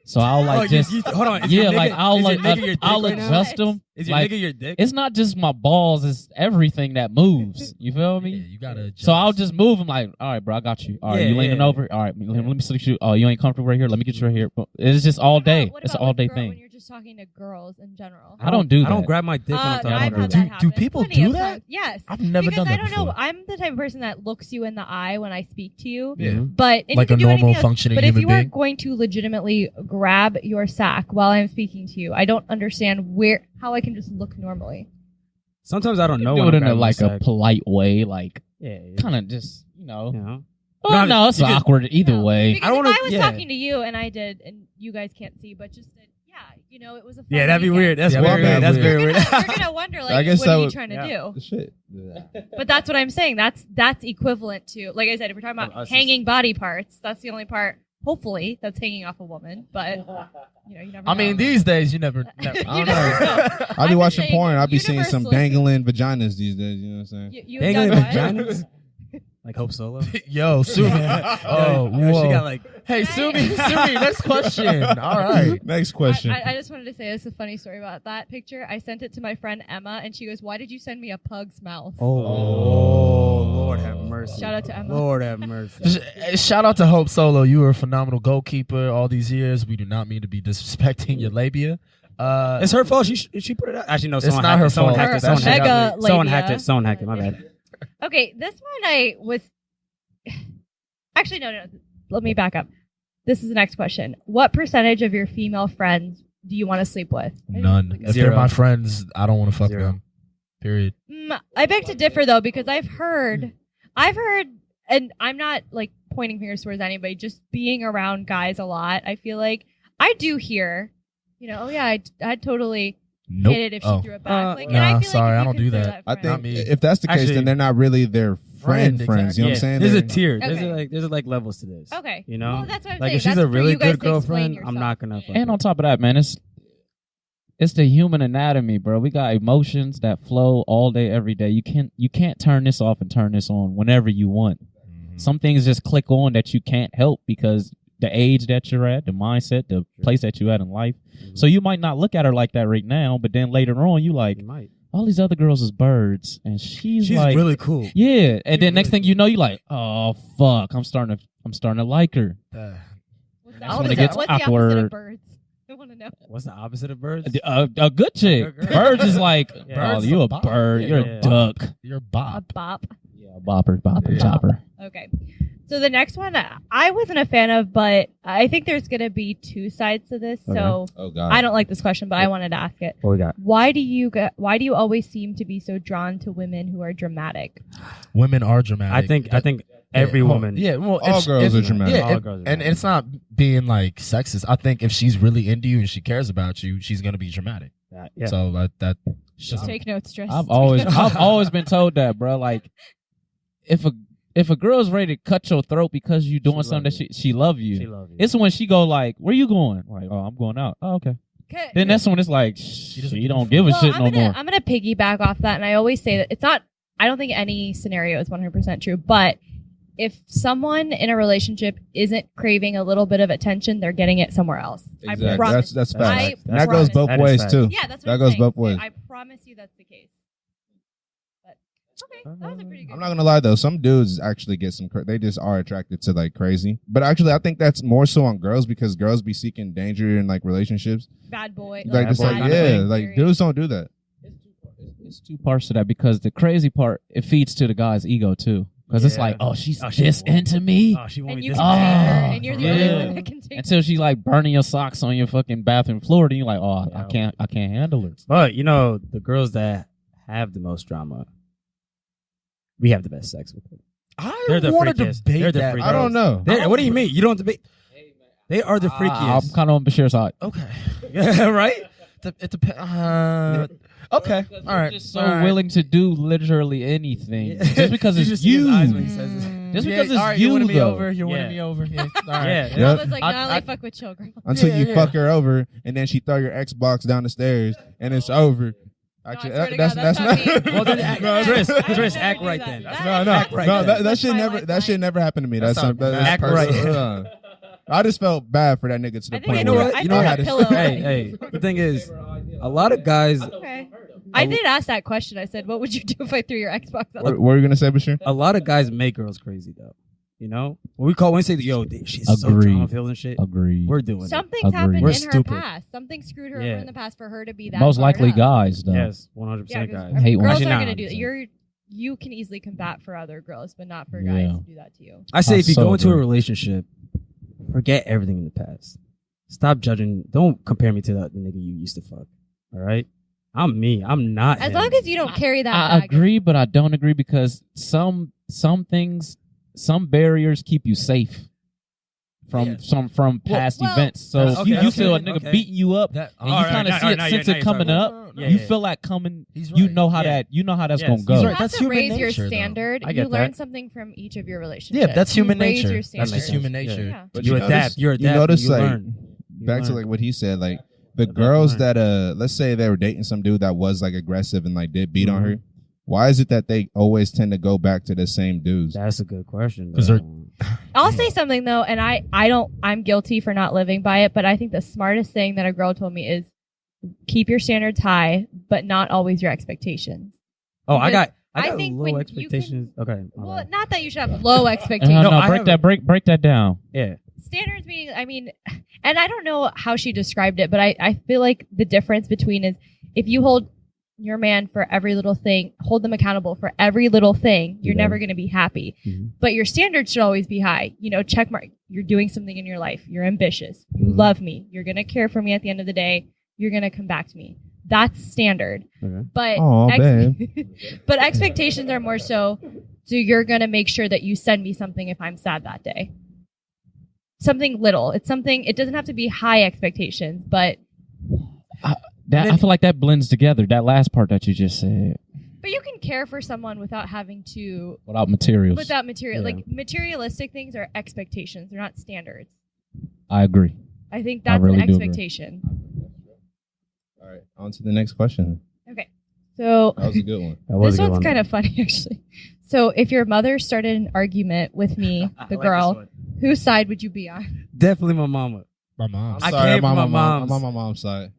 So I'll like just hold on. yeah, like I'll like I'll right now? adjust them. Is your Like, nigga your dick? it's not just my balls; it's everything that moves. You feel me? Yeah, you gotta. So I'll just move him like, all right, bro, I got you. All right, Yeah, you leaning yeah. over. All right, let me sleep you. Oh, you ain't comfortable right here. Let me get you right here. It's just all day. What It's an about all with day when thing. you're just talking to girls in general? I don't do that. I don't grab my dick when I'm I've talking had to that girls. happen Do people plenty do of that? times. Yes. I've never Because done that I don't know. before. I'm the type of person that looks you in the eye when I speak to you. Yeah. But and Like you a can do anything normal else. functioning But if human you are being? going to legitimately grab your sack while I'm speaking to you, I don't understand how I can just look normally. Sometimes I don't know. Do when it I'm in a grabbing like my a sack. polite way, like Yeah. kind of just You know. Well, no, it's you could- awkward either No. way. Because I don't if wanna- I was yeah. talking to you and I did, and you guys can't see, but just said, yeah, it was a fun Yeah, that'd be weekend. weird. That's Yeah, very well, weird. That's weird. very You're weird. gonna, you're gonna wonder, like, I guess what that are you would- trying to Yeah. do? Shit. But that's what I'm saying. That's equivalent to, like I said, if we're talking Us about is- hanging body parts, that's the only part, hopefully, that's hanging off a woman. But you never. I mean, know. these days you never. You I don't never know. know. I I'm be just watching saying, porn. I be seeing some universally- dangling vaginas these days. You know what I'm saying? You Dangling done what? vaginas? Like Hope Solo? Yo, Sumie. Oh, Yo, whoa. she got like. Hey, Sumie. Next question. All right. Next question. I just wanted to say this is a funny story about that picture. I sent it to my friend Emma, and she goes, "Why did you send me a pug's mouth?" Oh, Lord have mercy. Shout out to Emma. Lord have mercy. Shout out to Hope Solo. You were a phenomenal goalkeeper all these years. We do not mean to be disrespecting your labia. It's her fault. She put it out. Actually, no. Someone not hacked her it. Someone fault. hacked it. Her Someone hacked mega it. Someone labia. hacked it. Someone hacked it. My bad. Okay, this one I was. Actually, no. Let me back up. This is the next question. What percentage of your female friends do you want to sleep with? None. If they're Zero. my friends, I don't want to fuck Zero. them. Period. I beg to differ though, because I've heard, and I'm not like pointing fingers towards anybody. Just being around guys a lot, I feel like I do hear, oh yeah, I'd totally Nope. hit it if she Oh. threw it back. Like, and Nah, I feel like sorry, if I you don't do consider that. I friend- think me. if that's the case, Actually- then they're not really their friends. You know exactly. what I'm saying? There's a They're- tier. Okay. There's like levels to this. Okay. You know? Well, that's what I'm Like saying. if she's That's a for really you guys good to explain girlfriend, I'm not gonna. fuck And her. on top of that, man, it's the human anatomy, bro. We got emotions that flow all day, every day. You can't turn this off and turn this on whenever you want. Some things just click on that you can't help because the age that you're at, the mindset, the place that you're at in life. So you might not look at her like that right now, but then later on, you like, You might. all these other girls is birds, and she's like, really cool. yeah. And then next really thing you know, you like, oh fuck, I'm starting to like her. What's That's when it the gets opposite awkward. of birds? I want to know. What's the opposite of birds? A good chick. Good girl. Birds is like, Yeah. oh, Birds you a a bop. bird, Yeah, you're yeah. a duck. You're a A bop. bop. Yeah, bopper, Yeah. chopper. Okay. So the next one I wasn't a fan of, but I think there's going to be two sides to this. So Oh God. I don't like this question, but I wanted to ask it. What we got? Why do you always seem to be so drawn to women who are dramatic? Women are dramatic. I think every woman. Yeah, well, All girls are dramatic. Yeah, All girls are and dramatic. it's not being like sexist. I think if she's really into you and she cares about you, she's gonna be dramatic. Yeah. So that Take notes, Driss. I've always been told that, bro. Like, if a girl's ready to cut your throat because you doing She something love that she love you, She love you. it's when she go like, where you going? Like, oh, I'm going out. Oh, okay. Then that's when it's like, she don't give a shit no more. I'm gonna piggyback off that, and I always say that it's not. I don't think any scenario is 100% true, but if someone in a relationship isn't craving a little bit of attention, they're getting it somewhere else. Exactly. I promise. That's That's facts. right. And that goes both That is ways facts. too. Yeah, that's what That I'm goes saying. both ways. I promise you that's the case. But okay, that was a pretty good. I'm not gonna lie though, some dudes actually get some. They just are attracted to like crazy. But actually, I think that's more so on girls because girls be seeking danger in like relationships. Bad boy. Like it's boy like kind of yeah, thing. like dudes don't do that. It's two parts to that because the crazy part, it feeds to the guy's ego too. Because it's Yeah. like, oh, she's Oh, she this won't. into me. Oh, she won't And be you this. can take her, Oh, and you're the yeah. only one that can take her. Until she like burning your socks on your fucking bathroom floor, then you're like, oh, Yeah. I can't handle her. But the girls that have the most drama, we have the best sex with them. They're the I want to freakiest. debate They're the that. freakiest. I don't know. What do you mean? You don't debate? They are the I'm freakiest. kind of on Bashir's side. Okay. Yeah, right? It depends. Okay. Because All you're right. just so All right. willing to do literally anything. Yeah. Just because You it's just see his you. eyes when he says it. Just Yeah, because it's all right, you, you're winning me though. over. You're winning Yeah. me over. Yeah. All right. Yeah. Yeah. I was like, no, I I- only fuck with children. Until Yeah, you yeah. fuck her over and then she throw your Xbox down the stairs and it's over. Actually, swear to that's God, that's not me. Well, then act, No, Driss, I would Driss, never act do right that. then. That- no, no, Act right no. then. That shit That's my never. That shit lifeline. never happened to me. That's That's not- that's act right. personal. I just felt bad for that nigga to the I think point I know where what? I You threw know a what? pillow. Hey, the thing is, a lot of guys, Okay. I did ask that question. I said, "What would you do if I threw your Xbox out?" What were you gonna say, Bashir? a lot of guys make girls crazy though. You know, when we say, yo, she's so Agreed. drama filled and shit. Agreed. We're doing it. Something's Agreed. happened We're in stupid. her past. Something screwed her Yeah. over in the past for her to be that. Most fired likely up. guys, though. Yes, 100% Yeah, 'cause, guys. I mean, Hate one. girls Actually, aren't gonna do that. 900%. You can easily combat for other girls, but not for Yeah. guys to do that to you. I say I if you so go into a agree. relationship, forget everything in the past. Stop judging. Don't compare me to the nigga you used to fuck. All right, I'm me. I'm not. As him. long as you don't carry that. I baggage. agree, but I don't agree because some things, some barriers keep you safe from past well, events. So if you okay, feel a okay, nigga okay. beating you up That, and you All right, kind of now- see it now since you're it coming talking up, about- you Yeah. feel like coming. He's You right. know how Yeah. you know how that's Yes, gonna he's go. right. You have That's to human raise your nature, though. standard. I You get learn that. something from each of your relationships. Yeah, that's You human raise nature. your That's just standards. human nature. Yeah. Yeah. But You notice- adapt. You're you adapting. notice, You like, learn. You Back to learn. like what he said, like the Adapt and girls learn. that let's say they were dating some dude that was like aggressive and like did beat on Mhm. her. Why is it that they always tend to go back to the same dudes? That's a good question. 'Cause though. I'll say something though, and I'm guilty for not living by it, but I think the smartest thing that a girl told me is keep your standards high, but not always your expectations. Oh, I got I think low when you expectations. Okay. all Well, right. not that you should have low No, expectations. No, I break that down. Yeah. Standards meaning, I mean, and I don't know how she described it, but I feel like the difference between is if you hold your man for every little thing, hold them accountable for every little thing, you're Yeah. never going to be happy. Mhm. But your standards should always be high. You know, check mark. You're doing something in your life. You're ambitious. You Mhm. love me. You're going to care for me at the end of the day. You're going to come back to me. That's standard. Okay. But Aw, but expectations are more so you're going to make sure that you send me something if I'm sad that day. Something little. It doesn't have to be high expectations, but I feel like that blends together. That last part that you just said, you can care for someone without having to without materials. without material Yeah. like materialistic things are expectations. They're not standards. I agree. I think I that's really an do agree. expectation. All right, on to the next question. Okay. So That was a good one. That was this a good one's one. kind of funny actually. So if your mother started an argument with me, I the like girl, this one. whose side would you be on? Definitely my mama. My mom. I Sorry, came from my I'm mom's. on my mom's side.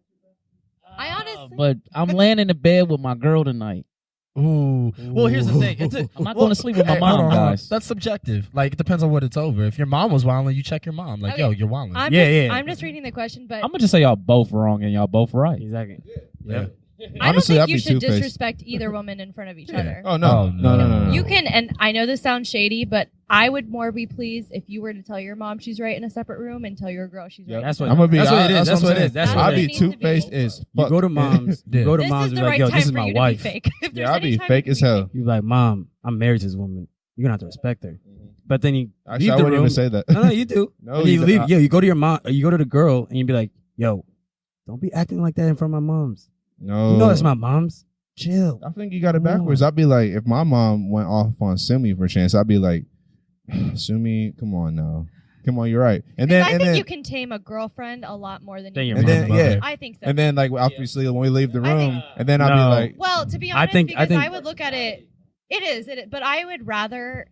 I honestly But I'm laying in the bed with my girl tonight. Ooh. Well, here's the thing. I'm not going to sleep with my Hey, mom, hold on. guys. That's subjective. Like, it depends on what it's over. If your mom was wilding, you check your mom. Like, Okay. yo, you're wilding. I'm just reading the question, but I'm gonna just say y'all both wrong and y'all both right. Exactly. Yeah. I don't Honestly, think I'd you be should two-faced. disrespect either woman in front of each other. Oh no, Oh, no. You can, and I know this sounds shady, but I would more be pleased if you were to tell your mom she's right in a separate room and tell your girl she's Yep. right. That's in what- a I'm gonna be. That's what it is. That's That's what what I'm it is. That's saying. what I'll it be is. two faced as You fuck. go to mom's. Yeah. You go to This mom's is and the be like, right yo, time this is for my you to wife. be fake. If Yeah, there's I'll any be time fake you as can be hell. fake. You be like, Mom, I'm married to this woman. You're gonna have to respect her. But then you Actually, leave I the wouldn't room. even say that. No, you do. No, And you you leave. don't. Yo, you go to your mom. You go to the girl and you be like, yo, don't be acting like that in front of my mom's. No, You know that's my mom's. Chill. I think you got it Come on. backwards. I'd be like, if my mom went off on Sumie for a chance, I'd be like, Sumie, come on now, come on, you're right. And then, I and think then, you can tame a girlfriend a lot more than Than you your can and mom. then, yeah, I think so. and then like obviously when we leave the I think- room, and then I'll be No. like, well, to be I honest, think- because I I think- would look at it. It is, but I would rather.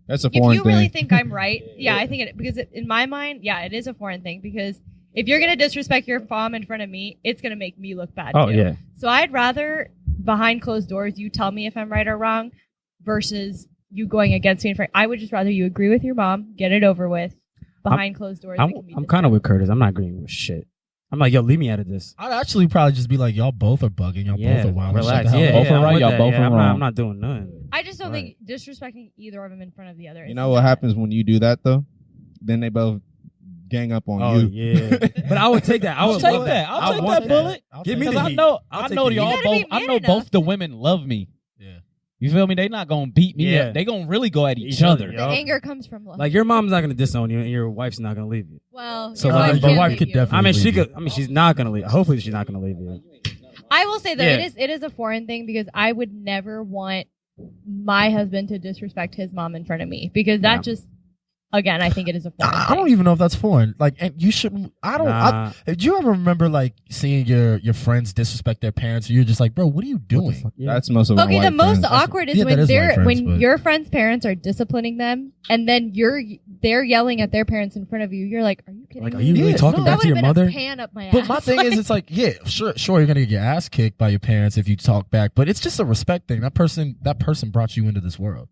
that's a If foreign you thing. really think I'm right, yeah, I think it because in my mind, yeah, it is a foreign thing because if you're gonna disrespect your mom in front of me, it's gonna make me look bad. Oh too. yeah. So I'd rather behind closed doors you tell me if I'm right or wrong versus you going against me in front. I would just rather you agree with your mom, get it over with. Behind closed doors, it can be I'm kind of with Curtis. I'm not agreeing with shit. I'm like, yo, leave me out of this. I'd actually probably just be like, y'all both are bugging. Y'all both are wild. relax. Shut the hell Yeah, up. Both are I'm right, with y'all that. both Yeah, are I'm not- wrong. I'm not doing nothing. I just don't Right. think disrespecting either of them in front of the other. You is know what not- happens when you do that though? Then they both gang up on Oh you. yeah. But I would take that. I I'll would take love that. I I'll take want that bullet. I'll Give take me Because the I heat. know, I'll I take know the y'all heat. You gotta both. be I man know enough. both the women love me. Yeah. You feel me? They not gonna beat me Yeah. up. They gonna really go at each Each other, other. yo. The anger comes from love. Like your mom's not gonna disown you, and your wife's not gonna leave you. well, So your my wife wife can't leave could you. definitely- I mean, she leave you. could. I mean, she's not gonna leave. Hopefully, she's not gonna leave you. I will say though, Yeah. it is a foreign thing because I would never want my husband to disrespect his mom in front of me because that Yeah. just again, I think it is a foreign I thing. don't even know if that's foreign. Like, and you shouldn't. I don't. Nah. Do you ever remember like seeing your friends disrespect their parents, or you're just like, bro, what are you doing? Yeah. That's most of my Okay, the white most friends. awkward is yeah, when that is white they're friends, when but- your friends' parents are disciplining them, and then they're yelling at their parents in front of you. You're like, are you kidding Like, are me? you really Yeah, talking no, back That to your would've been mother? a pan up my ass. But my thing is, it's like, yeah, sure, you're gonna get your ass kicked by your parents if you talk back, but it's just a respect thing. That person brought you into this world.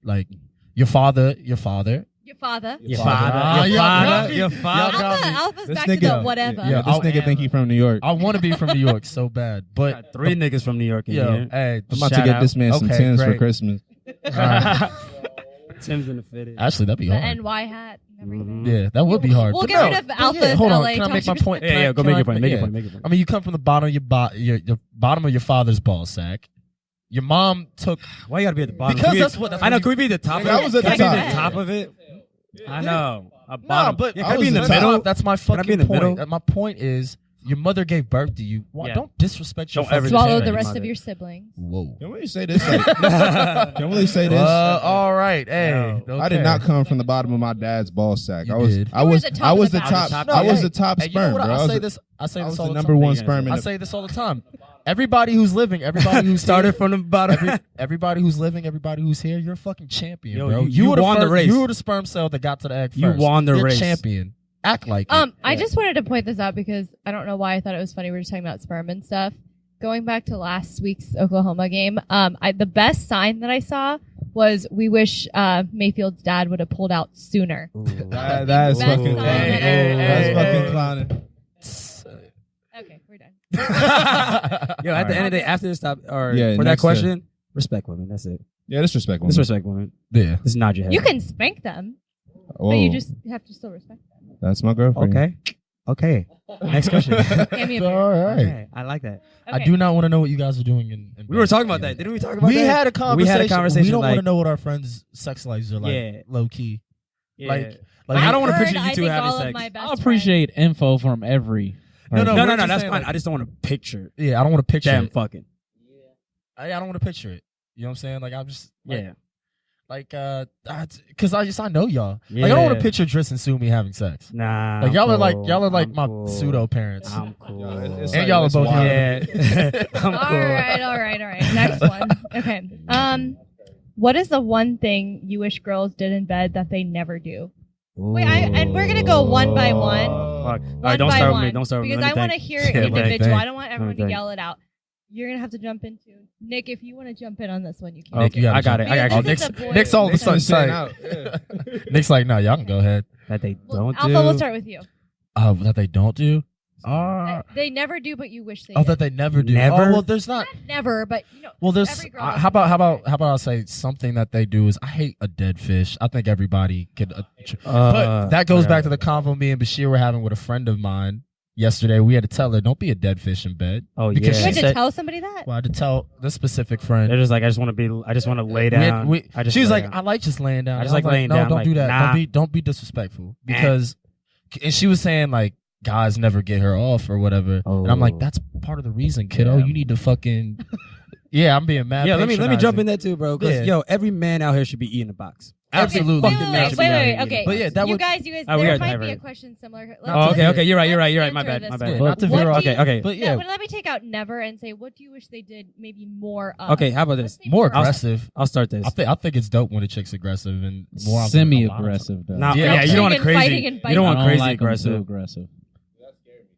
Like your father. your father. Your father. father. Your father. Your father. Y'all got me. Alpha's This back to nigga- the whatever. Yeah, this nigga think he from New York. I want to be from New York so bad, but Got 3 niggas from New York in yo, here. hey, I'm about to Shout get out. this man some Okay, Tims for great. Christmas. Tim's in the fitted. Actually, that'd be The hard. NY hat and everything. Yeah, that would be hard. We'll But get no, rid of but Alpha's hold on. LA Can I make my Dodgers. point? Yeah, go Can make I- your point. Make your yeah. point. Make your point. I mean, you come from the bottom of your bottom of your father's ball sack. Your mom took. Why you gotta be at the bottom? Because Can we- that's what- I know. Can we be at the top? Nigga, I of was it? at the Can I be top. at the top of it? I know. A No, bottom. but yeah, I can I be was in the at the middle? top. That's my I fucking be in the point. middle? My point is, your mother gave birth to you. Why Yeah. don't disrespect your Don't ever fucking Swallow disrespect the your rest mother. of your siblings. Whoa. Can we say this? Like, can we say this? All right. Hey, No. I did okay. not come from the bottom of my dad's ball sack. You I was, did. I You were was, the top I of was the the top. top. No, I was hey, the top Hey, you know sperm, what? bro. I say was, this. I say I this was all the the number time. one sperm in I the. say this all the time. Everybody who's living, everybody who Started from the bottom. everybody who's living, everybody who's here, you're a fucking champion, Yo, bro. you were the won the race. You were the sperm cell that got to the egg first. You won the You're race. champion. Act like it. I just wanted to point this out because I don't know why I thought it was funny. We were just talking about sperm and stuff. Going back to last week's Oklahoma game, the best sign that I saw was we wish Mayfield's dad would have pulled out sooner. That is Best fucking sign clowning. that I've That's ever fucking heard. clowning. Okay, we're done. Yo, at the end of the day, after this stop, or Yeah, for that next question, respect women. That's it. Yeah, disrespectful. Disrespect women. Yeah. Just nod your head. You can spank them, Whoa, but you just have to still respect them. that's my girlfriend. Okay. Okay. Next question. Hand me a beer. All right. Okay, I like that. I Okay. do not want to know what you guys are doing. In We were talking about that. Didn't we talk about We that? had a conversation. We had a conversation. We don't want like, to know what our friends' sex lives are like. Yeah. Low key. yeah. Like I don't want to Heard, picture you I two think having all of sex. my best I appreciate info from every. No, No, we're no, just that's saying, fine. like- I just don't want to picture Yeah, I don't want to picture them it. fucking. I don't want to picture it. You know what I'm saying? Like I'm just Yeah. because I know y'all. Like I don't want Yeah. to picture Driss and Sumi having sex. Nah. Like y'all are like I'm my cool. pseudo parents. I'm cool. Yo, it's And like, y'all are let's both watch. Yeah. I'm All cool. right. Next one. Okay. What is the one thing you wish girls did in bed that they never do? Wait, and we're gonna go one by one. Fuck. All One right, don't by start with one, me. Don't start with me. because Let me I want to think. hear Yeah, let me individual. think. I don't want everyone to think. yell it out. You're gonna have to jump into Nick if you want to jump in on this one. You can. Nick, you gotta I got it. jump I in. got This you. is a boy. Nick's all of a sudden Nick's sitting saying. out. Nick's like, no, y'all can go ahead. That they Well, don't Alpha, do. we'll start with you. That they don't do. They never do, but you wish they. Oh, did. that they never do. Never? Oh, well, there's not. Not never, but you know. Well, there's. every girl How about I say something that they do is I hate a dead fish. I think everybody could. But that goes back to the convo me and Bashir were having with a friend of mine yesterday. We had to tell her, don't be a dead fish in bed. Oh because You yeah. she had to said- tell somebody that. Well, I had to tell this specific friend. They're just like I just want to lay down. I just she was lay like, down. I like just laying down. I just was like laying no, down. don't Like, do that. nah. Don't be disrespectful because. And she was saying like guys never get her off or whatever. And I'm like, Oh. that's part of the reason, kiddo. Yeah. You need to fucking. Yeah, I'm being mad. Yeah, let me jump patronizing. in that too, bro. Because Yeah. yo, every man out here should be eating a box. Absolutely. Wait, Fucking wait, man wait, should be out here okay. eating But yeah, that you would. guys, we there gotta might be divert a it. question similar. Oh, okay, let's- okay. You're right. You're right. You're right. let's My answer bad. this My one. bad. Not to What veer do off. you- Okay. But No, yeah, but let me take out never and say, what do you wish they did maybe more of? Okay, how about this? Let's say more of. aggressive. I'll start this. I think it's dope when a chick's aggressive and more often- Semi-aggressive though. Nah, Yeah, yeah, you don't want Fighting crazy. and You don't I want don't crazy like 'em too aggressive. aggressive.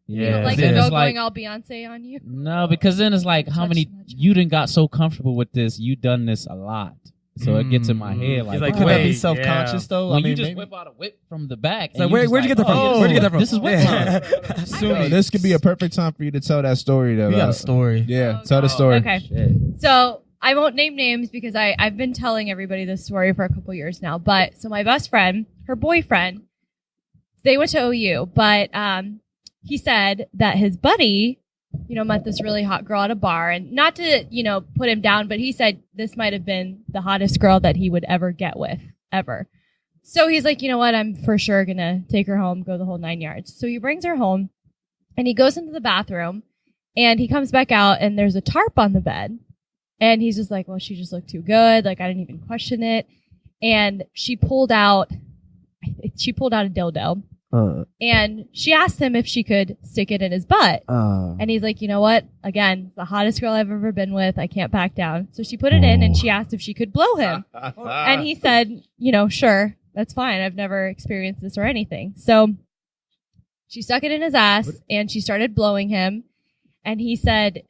You Yeah. don't like Then a it's girl like- going all Beyonce on you? No, because then it's like how Touch many my child. you done got so comfortable with this, you done this a lot, so it gets in my head like, He's like, Could that be wait, self-conscious though? when I mean, you just maybe- whip out a whip from the back. It's like, and where'd just you get that from? oh, Where'd you get that from? This is whip time. Yo, this could be a perfect time for you to tell that story. Though. we got a story. Yeah, Oh, tell the God. story. Okay. So I won't name names because I've been telling everybody this story for a couple years now. But so my best friend, her boyfriend, they went to OU, but he said that his buddy, met this really hot girl at a bar, and not to, put him down, but he said this might have been the hottest girl that he would ever get with, ever. So he's like, you know what? I'm for sure gonna take her home, go the whole 9 yards. So he brings her home, and he goes into the bathroom, and he comes back out, and there's a tarp on the bed. And he's just like, well, she just looked too good. Like, I didn't even question it. And she pulled out, she pulled out a dildo. And she asked him if she could stick it in his butt. And he's like, you know what? Again, the hottest girl I've ever been with. I can't back down. So she put it in and she asked if she could blow him. And he said, sure, that's fine. I've never experienced this or anything. So she stuck it in his ass and she started blowing him. And he said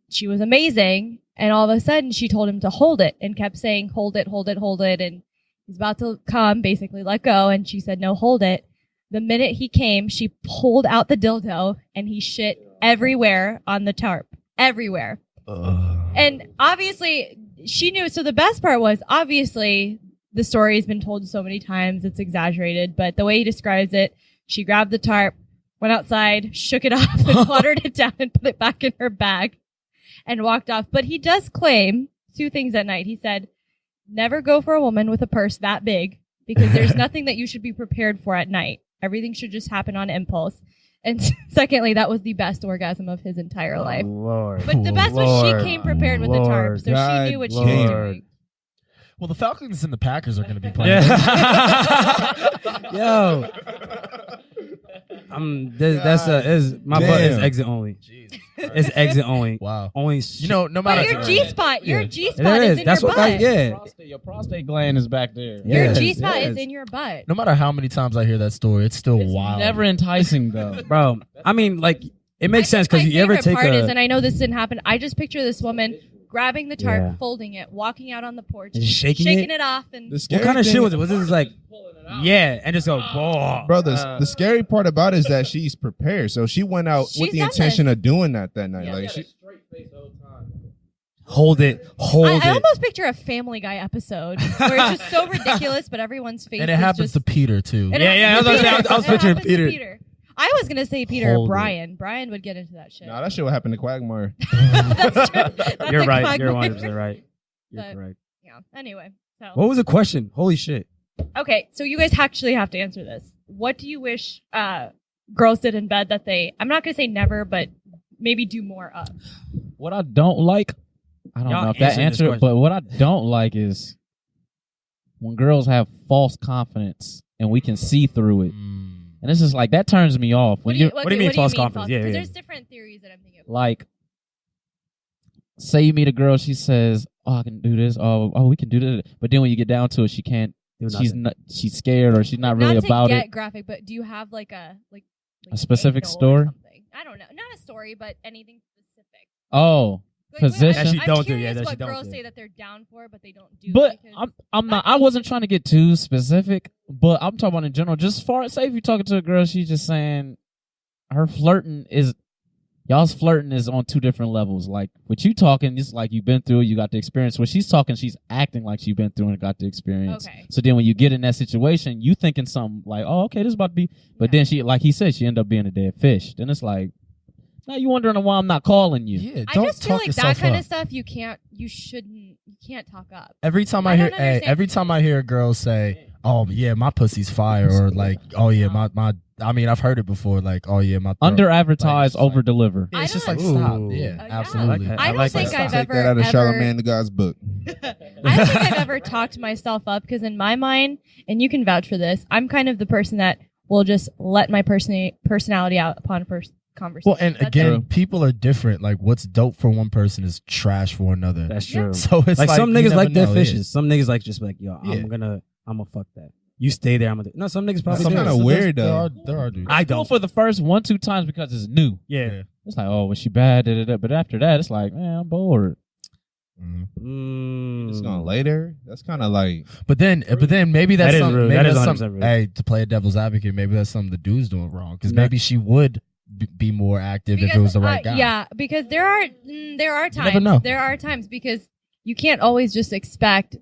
she was amazing. And all of a sudden she told him to hold it and kept saying, hold it, hold it, hold it. And he's about to come, basically let go. And she said, no, hold it. The minute he came, she pulled out the dildo and he shit everywhere on the tarp. Everywhere. And obviously, she knew. So the best part was, obviously, the story has been told so many times, it's exaggerated. But the way he describes it, she grabbed the tarp, went outside, shook it off, and watered it down and put it back in her bag and walked off. But he does claim 2 things at night. He said, never go for a woman with a purse that big because there's nothing that you should be prepared for at night. Everything should just happen on impulse. And secondly, that was the best orgasm of his entire life. Lord. But the best was she came prepared with the tarp, so she knew what she was doing. Well, the Falcons and the Packers are going to be playing. Yo. My butt is exit only. It's exit only. Wow. Only. No matter. But your G-spot, your G-spot is in That's your what butt. Your prostate gland is back there. Your G-spot is in your butt. No matter how many times I hear that story, it's still It's wild. never enticing though, bro. I mean, like, it makes sense because you ever take and I know this didn't happen. I just picture this woman grabbing the tarp, folding it, walking out on the porch, and shaking it off, and what kind of shit was it? Was it like, and just go, whoa. Bro, the scary part about it is that she's prepared. So she went out with the intention of doing that night. Yeah, like she straight face the whole time. Hold it. I almost picture a Family Guy episode where it's just so ridiculous, but everyone's face. And it happens to Peter too. Yeah. I was picturing Peter. I was gonna say Peter or Brian. Brian would get into that shit. Nah, that shit would happen to Quagmire. That's true. That's You're a right. Quagmire. You're 100% right. You're But- correct. Yeah. Anyway, so What was the question? Holy shit. okay, so you guys actually have to answer this. What do you wish girls did in bed that I'm not gonna say never, but maybe do more of? What I don't like, I don't Y'all know if that answer this answered, question. but what I don't like is when girls have false confidence and we can see through it. And it's just like, that turns me off. When what do you mean false confidence? Yeah, Because yeah. there's different theories that I'm thinking of. like, say you meet a girl, she says, "Oh, I can do this. Oh, we can do this." But then when you get down to it, she can't. She's scared or she's not really about Not to it. get graphic, but do you have like a specific angle or story? something? I don't know, not a story, but anything specific. Oh, position. That she I'm don't do, curious yeah, that she what don't girls do. say that they're down for, but they don't do. But because I'm not. I wasn't trying to get too specific, but I'm talking about in general. Just as far as say if you're talking to a girl, she's just saying her flirting is. Y'all's flirting is on 2 different levels. Like, with you talking, it's like you've been through it, you got the experience. When she's talking, she's acting like she's been through and got the experience. Okay. So then when you get in that situation, you thinking something like, oh, okay, this is about to be. But then she, like he said, she ended up being a dead fish. Then it's like, now you wondering why I'm not calling you. Yeah, I don't just feel talk like that yourself kind up. of stuff you can't talk up. Every time I I hear, don't understand every time I hear a girl say, "Oh yeah, my pussy's fire," or like, "Oh yeah, my." I mean, I've heard it before. Like, "Oh yeah, my." Under advertise, Like, over deliver. Yeah, it's I just don't- like stop. Ooh. Yeah, Yeah. absolutely. I like that. I don't like think that. I've Take ever that out of ever- Charlamagne the God's book. I don't think I've ever talked myself up because in my mind, and you can vouch for this, I'm kind of the person that will just let my personality out upon conversation. Well, and That's again, it. people are different. Like, what's dope for one person is trash for another. That's Yeah. true. So it's like some you niggas never like dead know, fishes. yeah. Some niggas like just like, yo, Yeah. I'm gonna fuck that. You stay there. I'm gonna. No, some niggas probably Some do. kinda So weird, there though. are dudes. I Go don't. for the first 1-2 times because it's new. Yeah. It's like, oh, was she bad? Da, da, da. But after that, it's like, man, I'm bored. Mhm. Just gonna lay there. That's kind of like But then maybe that's That is something. rude. Maybe That is that's 100% something. rude. Hey, to play a devil's advocate, maybe that's something the dude's doing wrong. Because No. maybe she would be more active if it was the right guy. Yeah, because there are times. never know. There are times because you can't always just expect.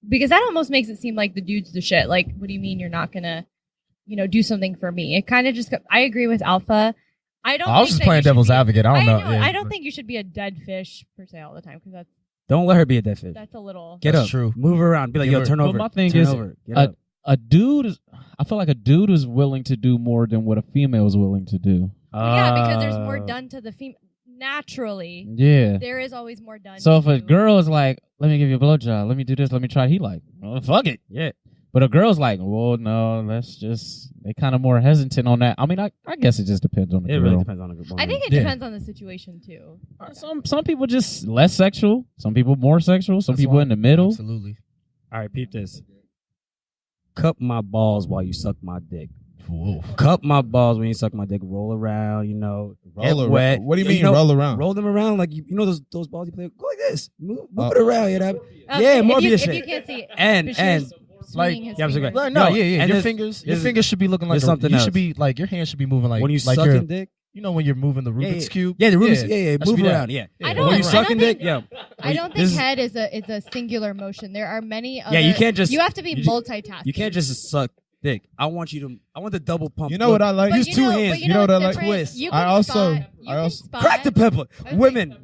Because that almost makes it seem like the dude's the shit. Like, what do you mean you're not gonna, do something for me? It kind of just. I agree with Alpha. I don't. I was think just that playing you should devil's be- advocate. I don't know. Yeah, I don't think you should be a dead fish per se all the time because Don't let her be a dead fish. that's a little. Get That's up. true. Move her around. Be like, Give yo, her- turn But over. my thing Turn is, over. Get up. a dude is. I feel like a dude is willing to do more than what a female is willing to do. Yeah, because there's more done to the female. Naturally, Yeah. there is always more done. So if to a girl is like, "Let me give you a blowjob. Let me do this. Let me try," he like, "Oh, fuck it." Yeah. But a girl's like, well, no, they kind of more hesitant on that. I mean, I guess it just depends on the girl. It really depends on the girl. I think it depends on the situation too. Some people just less sexual. Some people more sexual. Some people in the middle. Absolutely. All right, peep this. Cup my balls while you suck my dick. Whoa. Cup my balls when you suck my dick. Roll around, Roll around. wet. What do you mean roll around? Roll them around like those balls you play. Go like this. Move it around. Yeah, more if shit. you can't see it, And like, your fingers should be looking like something you else. should be like your hands should be moving like when you like sucking dick. You know when you're moving the Rubik's cube. Yeah, the Rubik's. Yeah, That should move be around. that. Yeah. I don't. When you I sucking don't think, dick, yeah. I don't think head is a singular motion. There are many. Other, you can't just. You have to be multitasking. You can't just suck dick. I want the double pump. You know what I like? Use two hands. You know what I like? Twist. You I can also spot, crack the pepper. Okay. Women,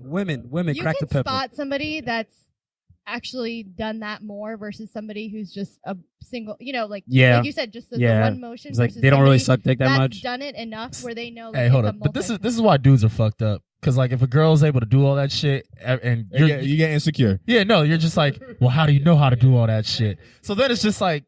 You crack the can pepper. spot somebody that's actually done that more versus somebody who's just a single, like you said, just the one motion. It's like versus they don't really somebody suck dick that that's much. done it enough where they know. Like, Hey, hold it's up. a But this is why dudes are fucked up. Because like if a girl's able to do all that shit and you get insecure. Yeah, no, you're just like, well, how do you know how to do all that shit? So then it's just like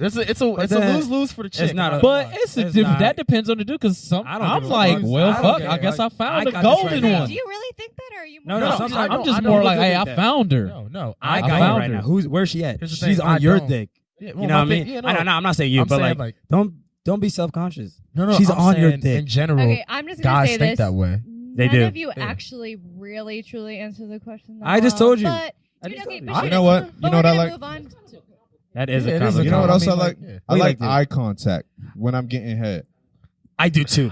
it's a lose-lose for the chick. It's not But that not. depends on the dude. Because I don't I'm give a like, fuck. well, I don't fuck. care. I guess I found I the got this golden right now. one. Do you really think that, or are you? No, more sometimes I'm just I know more people like, hey, think I that. found her. No, I I got found you right her. now. Where's she at? Here's the She's thing, on I your don't. dick. Yeah, You know what I mean? Yeah, I know. I'm not saying you, I'm but saying, like, don't be self-conscious. No, She's I'm on your saying dick. in general. Okay, I'm just gonna Guys say think this. that way. They None do. of you Yeah. actually really truly answer the question. I just well, told you. But, I dude, just okay, told but you. You know what? You know what I like? Move on. That is Yeah, a it is a compliment. You know what else I I mean, like? like, yeah. I We like like eye contact when I'm getting head. I do too.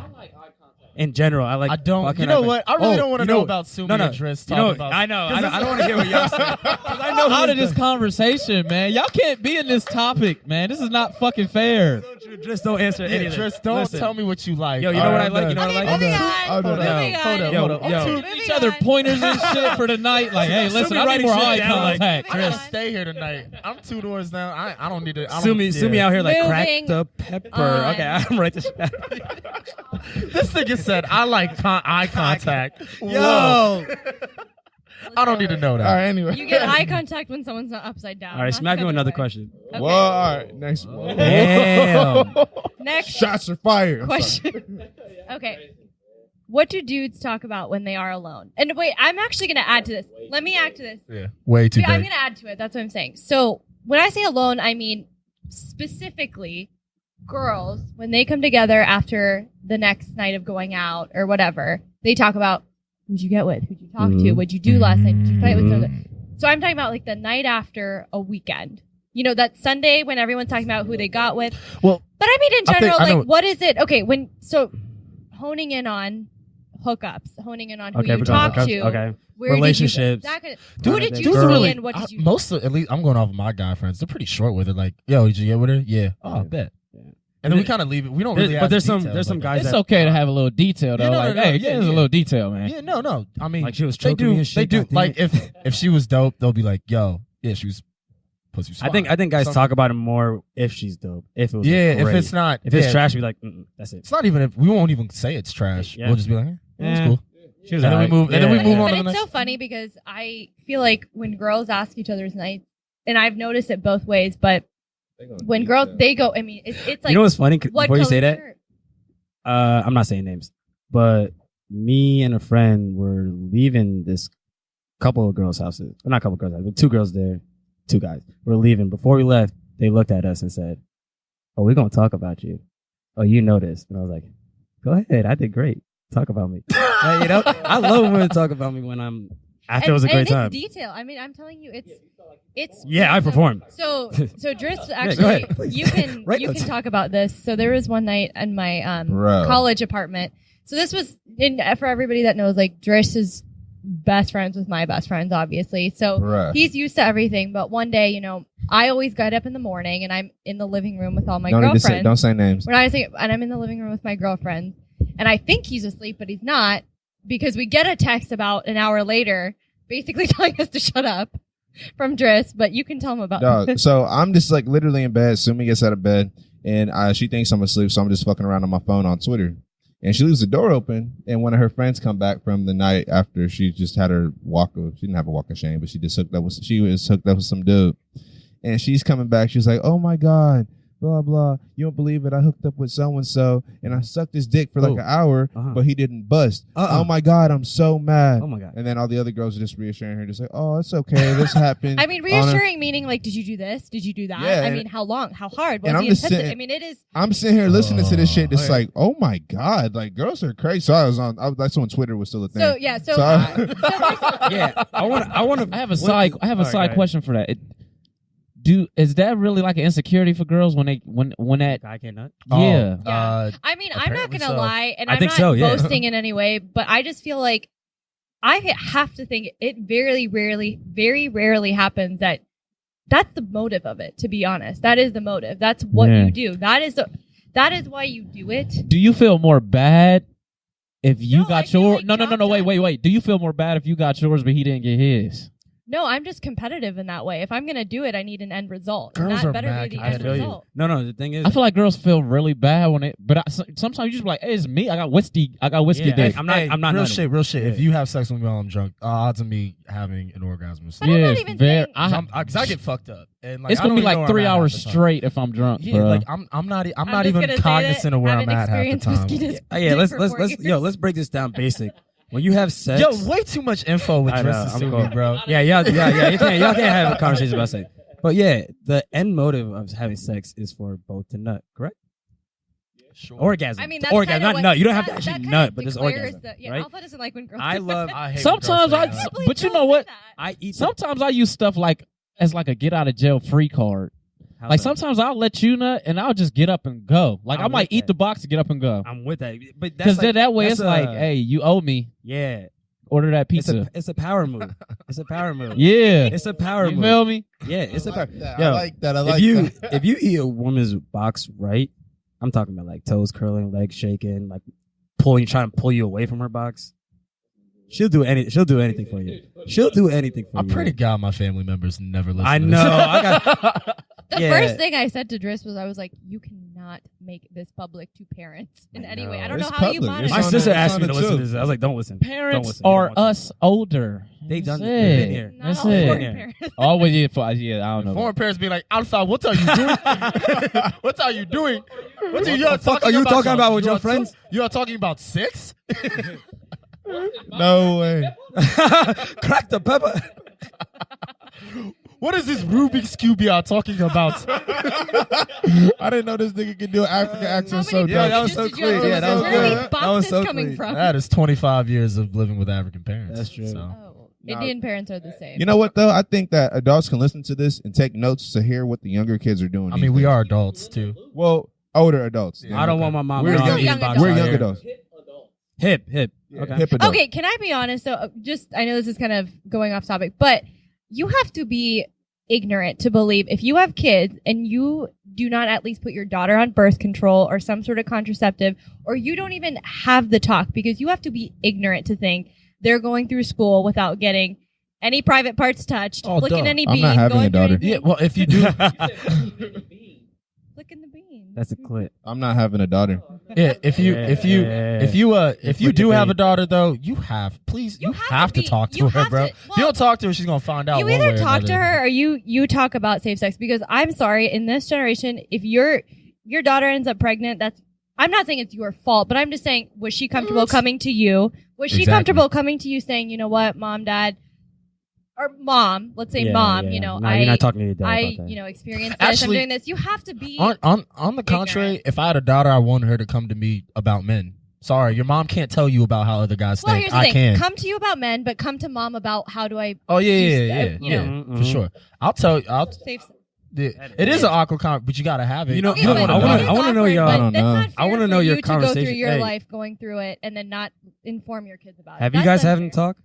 In general, I like. I don't. fucking You know eye what? I really don't want to you know about Sumie and Driss talking about. I know. I don't want to hear what y'all say. I know out of this conversation, man. Y'all can't be in this topic, man. This is not fucking fair. Just don't answer any of this. Driss, don't Listen. tell me what you like. Yo, you know what I like? You know Okay, what I like? moving on. I'm done. Moving on. Hold up. Yo. Shoot Moving each other on. pointers and shit for the night. Like, hey, listen, Sumie I need writing more shit eye down, like, contact. Moving Driss, on. stay here tonight. I'm 2 doors down. I don't need to. Sumie out here like crack Moving the pepper. on. Okay, I'm right this shit down. This nigga said I like eye contact. Yo. I don't need to know that. All right, anyway. You get eye contact when someone's not upside down. All right, not smack the you other another way. question. Okay. Well, all right, next one. Damn. Next Shots are fired. question. Okay. What do dudes talk about when they are alone? And wait, I'm actually going to add to this. Let me add to this. Yeah, way too Yeah, I'm big. going to add to it. That's what I'm saying. So when I say alone, I mean specifically girls, when they come together after the next night of going out or whatever, they talk about who'd you get with, who'd you talk to, what'd you do last night, did you fight with someone? So I'm talking about like the night after a weekend. You know, that Sunday when everyone's talking about who they got with. Well, But I mean in I think- general, I know- like what is it? Okay, so honing in on hookups, honing in on who you talk to. Okay. Where Relationships. Did you, that kind of, who did you Dudes see really- and what did you most of, at least I'm going off of my guy friends. They're pretty short with it. Like, yo, did you get with her? Yeah. Oh, I bet. Yeah. And then we kind of leave it. We don't really. But ask there's some details like guys It's that okay to have a little detail, though. Yeah, no, like, no, no, hey, yeah, there's a yeah. little detail, man. Yeah, no. I mean, like she was they choking do. me and shit. They do. goddamn Like it. if she was dope, they'll be like, yo, yeah, she was pussy. I think guys Something. talk about it more if she's dope. If it was Yeah, great. if it's not, if it's yeah, trash, we like that's it. It's not even if we won't even say it's trash. Yeah. We'll just be like, that's Yeah. cool. She was And then we alright. move- and then we move on But to the it's next. so funny because I feel like when girls ask each other's nights, and I've noticed it both ways, but when girls, they go, I mean, it's like, You know what's funny? what Before you color say that, shirt? I'm not saying names, but me and a friend were leaving this couple of girls' houses. Well, not a couple of girls' houses, but 2 girls there, 2 guys. We're leaving. Before we left, they looked at us and said, "Oh, we're gonna talk about you. Oh, you know this." And I was like, "Go ahead. I did great. Talk about me." Like, you know, I love when women talk about me when I'm after it was a great time. It's detail. I mean, I'm telling you, it's. Yeah, I performed. So Driss, go actually, ahead. you can Write you notes. can talk about this. So there was one night in my Bro. college apartment. So this was for everybody that knows, like Driss is best friends with my best friends, obviously. So Bruh. he's used to everything. But one day, you know, I always get up in the morning and I'm in the living room with all my Don't need to girlfriends. don't say names. When I say, and I'm in the living room with my girlfriend, and I think he's asleep, but he's not, because we get a text about an hour later, basically telling us to shut up from Driss. But you can tell him about Dog, so I'm just like literally in bed. Sumi gets out of bed and she thinks I'm asleep, so I'm just fucking around on my phone on Twitter. And she leaves the door open, and one of her friends come back from the night after she just had her walk of, she didn't have a walk of shame, but she just hooked up with, she was hooked up with some dude. and she's coming back. She's like, "Oh my God, blah blah. You don't believe it? I hooked up with so and so, and I sucked his dick for like an hour, but he didn't bust. Oh my God, I'm so mad. Oh my God. And then all the other girls are just reassuring her, just like, "Oh, it's okay. This happened." I mean, reassuring meaning like, did you do this? Did you do that? Yeah, I mean, how long? How hard? and Was I'm the just intensity? sitting- I mean, it is. I'm sitting here listening to this shit, just Oh, yeah. like, "Oh my God, like girls are crazy." So I was on. that's when Twitter was still a thing. So yeah. So, So Yeah, I want to. I have a side question for that. Is that really like an insecurity for girls when that I cannot. yeah. yeah. I mean, I'm not apparently gonna so. lie, and I I'm think not so, yeah. boasting in any way, but I just feel like I have to think it very rarely happens that that's the motive of it. To be honest, that is the motive. That's what Yeah. you do. That is why you do it. Do you feel more bad if you No, I got feel yours? like No, John- wait. Do you feel more bad if you got yours but he didn't get his? No, I'm just competitive in that way. If I'm gonna do it, I need an end result. Girls and that are better mad be the I end feel you. result. No, the thing is, I feel like girls feel really bad when sometimes you just be like, "Hey, it's me. I got whiskey Yeah, dick." I'm not real nutting. shit. Yeah. If you have sex with me while I'm drunk, odds of me having an orgasm is But I'm not Yes, even very- saying. because I get fucked up. And like, It's I gonna don't be even know like where 3 I'm at hours half the time. straight if I'm drunk, Yeah, bro. like I'm not just even gonna say cognizant that of where I'm having at half the experienced time. whiskey dis- Yeah, dick let's for let's 4 let's years. let's break this down basic. When you have sex, Yo, way too much info with I know, Driss I'm and cool. Sumie, bro. yeah. Y'all can't have a conversation about sex. But yeah, the end motive of having sex is for both to nut, correct? Sure. Orgasm. I mean, that's orgasm, kinda not what- nut. You don't have to that actually kinda nut, but there's declares orgasm, the- yeah, right? Alpha doesn't like when girls. I do love. that. I hate Sometimes when I- girls say that. believe but you girls know say what? that. I eat. Sometimes I use stuff like as like a get out of jail free card. How's Like that? sometimes I'll let you nut and I'll just get up and go. Like I'm I might with eat that. the box and get up and go. I'm with that, but that's Because like, then that way that's it's like, hey, you owe me. yeah, Order that pizza. it's a power move. It's a power move. Yeah. It's a power You move. feel me? Yeah, it's a power. that. Yo, I like that. I like that. if you eat a woman's box right, I'm talking about like toes curling, legs shaking, like trying to pull you away from her box. She'll do anything for you. She'll do anything for I you. pray to God my family members never listen. I to know. This. I got. The Yeah. first thing I said to Driss was, I was like, "You cannot make this public to parents in I any way. know. I don't It's know how you public. monitor." It's My on sister the- asked it's me on to the listen to tube. this. I was like, "Don't listen. Parents Don't listen. You don't are want to." us older. They've done. That's They've it. been here. Not That's all it. foreign Yeah. parents. Always yeah, I don't know. Foreign parents be like, Alpha, what are you doing? What are you doing? What the fuck are you talking about with your friends? You are talking about sex? No way. Crack the pepper. What is this Rubik's Cube you are talking about? I didn't know this nigga could do an African accent How so many Yeah, dope. that was languages so did you have clean. to Yeah, that was learn? Where are good. these That was boxes so coming clean. from? That is 25 years of living with African parents. That's true. So. Oh, Indian parents are the same. You know what though? I think that adults can listen to this and take notes to hear what the younger kids are doing. I these mean, we days. are adults too. Well, older adults. Yeah. I don't want my mom. We're knowing young- I'm eating young boxes We're out young here. adults. Hip. Yeah, Okay. hip adults. Okay, can I be honest? So, just I know this is kind of going off topic, but you have to be ignorant to believe if you have kids and you do not at least put your daughter on birth control or some sort of contraceptive, or you don't even have the talk, because you have to be ignorant to think they're going through school without getting any private parts touched, Oh, flicking duh. any I'm bean, not having going a through daughter. anything. Yeah, well, if you do, Flicking the bean. That's a clip. I'm not having a daughter. yeah, if you do have a daughter though, you have You have have to to talk be- to you her, have bro. to- If you don't talk to her, she's gonna find out. You one either way or talk to another. her or you talk about safe sex, because I'm sorry, in this generation, if your daughter ends up pregnant, I'm not saying it's your fault, but I'm just saying, was she comfortable coming to you? Was she Exactly. comfortable coming to you saying, you know what, mom, dad, or mom, let's say Yeah, mom, yeah. you know, No, you're not talking to your dad about that. experienced this, Actually, I'm doing this. You have to be. On the contrary, if I had a daughter, I wanted her to come to me about men. Sorry, your mom can't tell you about how other guys well, think. here's the I thing. can. Come to you about men, but come to mom about how do I Oh yeah, you yeah, know. for sure. I'll tell you. safe sex. It is an awkward comment, but you gotta have it. You know- Okay, you but know, it is I wanna know awkward, your- but I don't that's know. not I wanna fair know for your you to go conversation. through your Hey. life going through it and then not inform your kids about it. Have you That's guys having unfair. talk?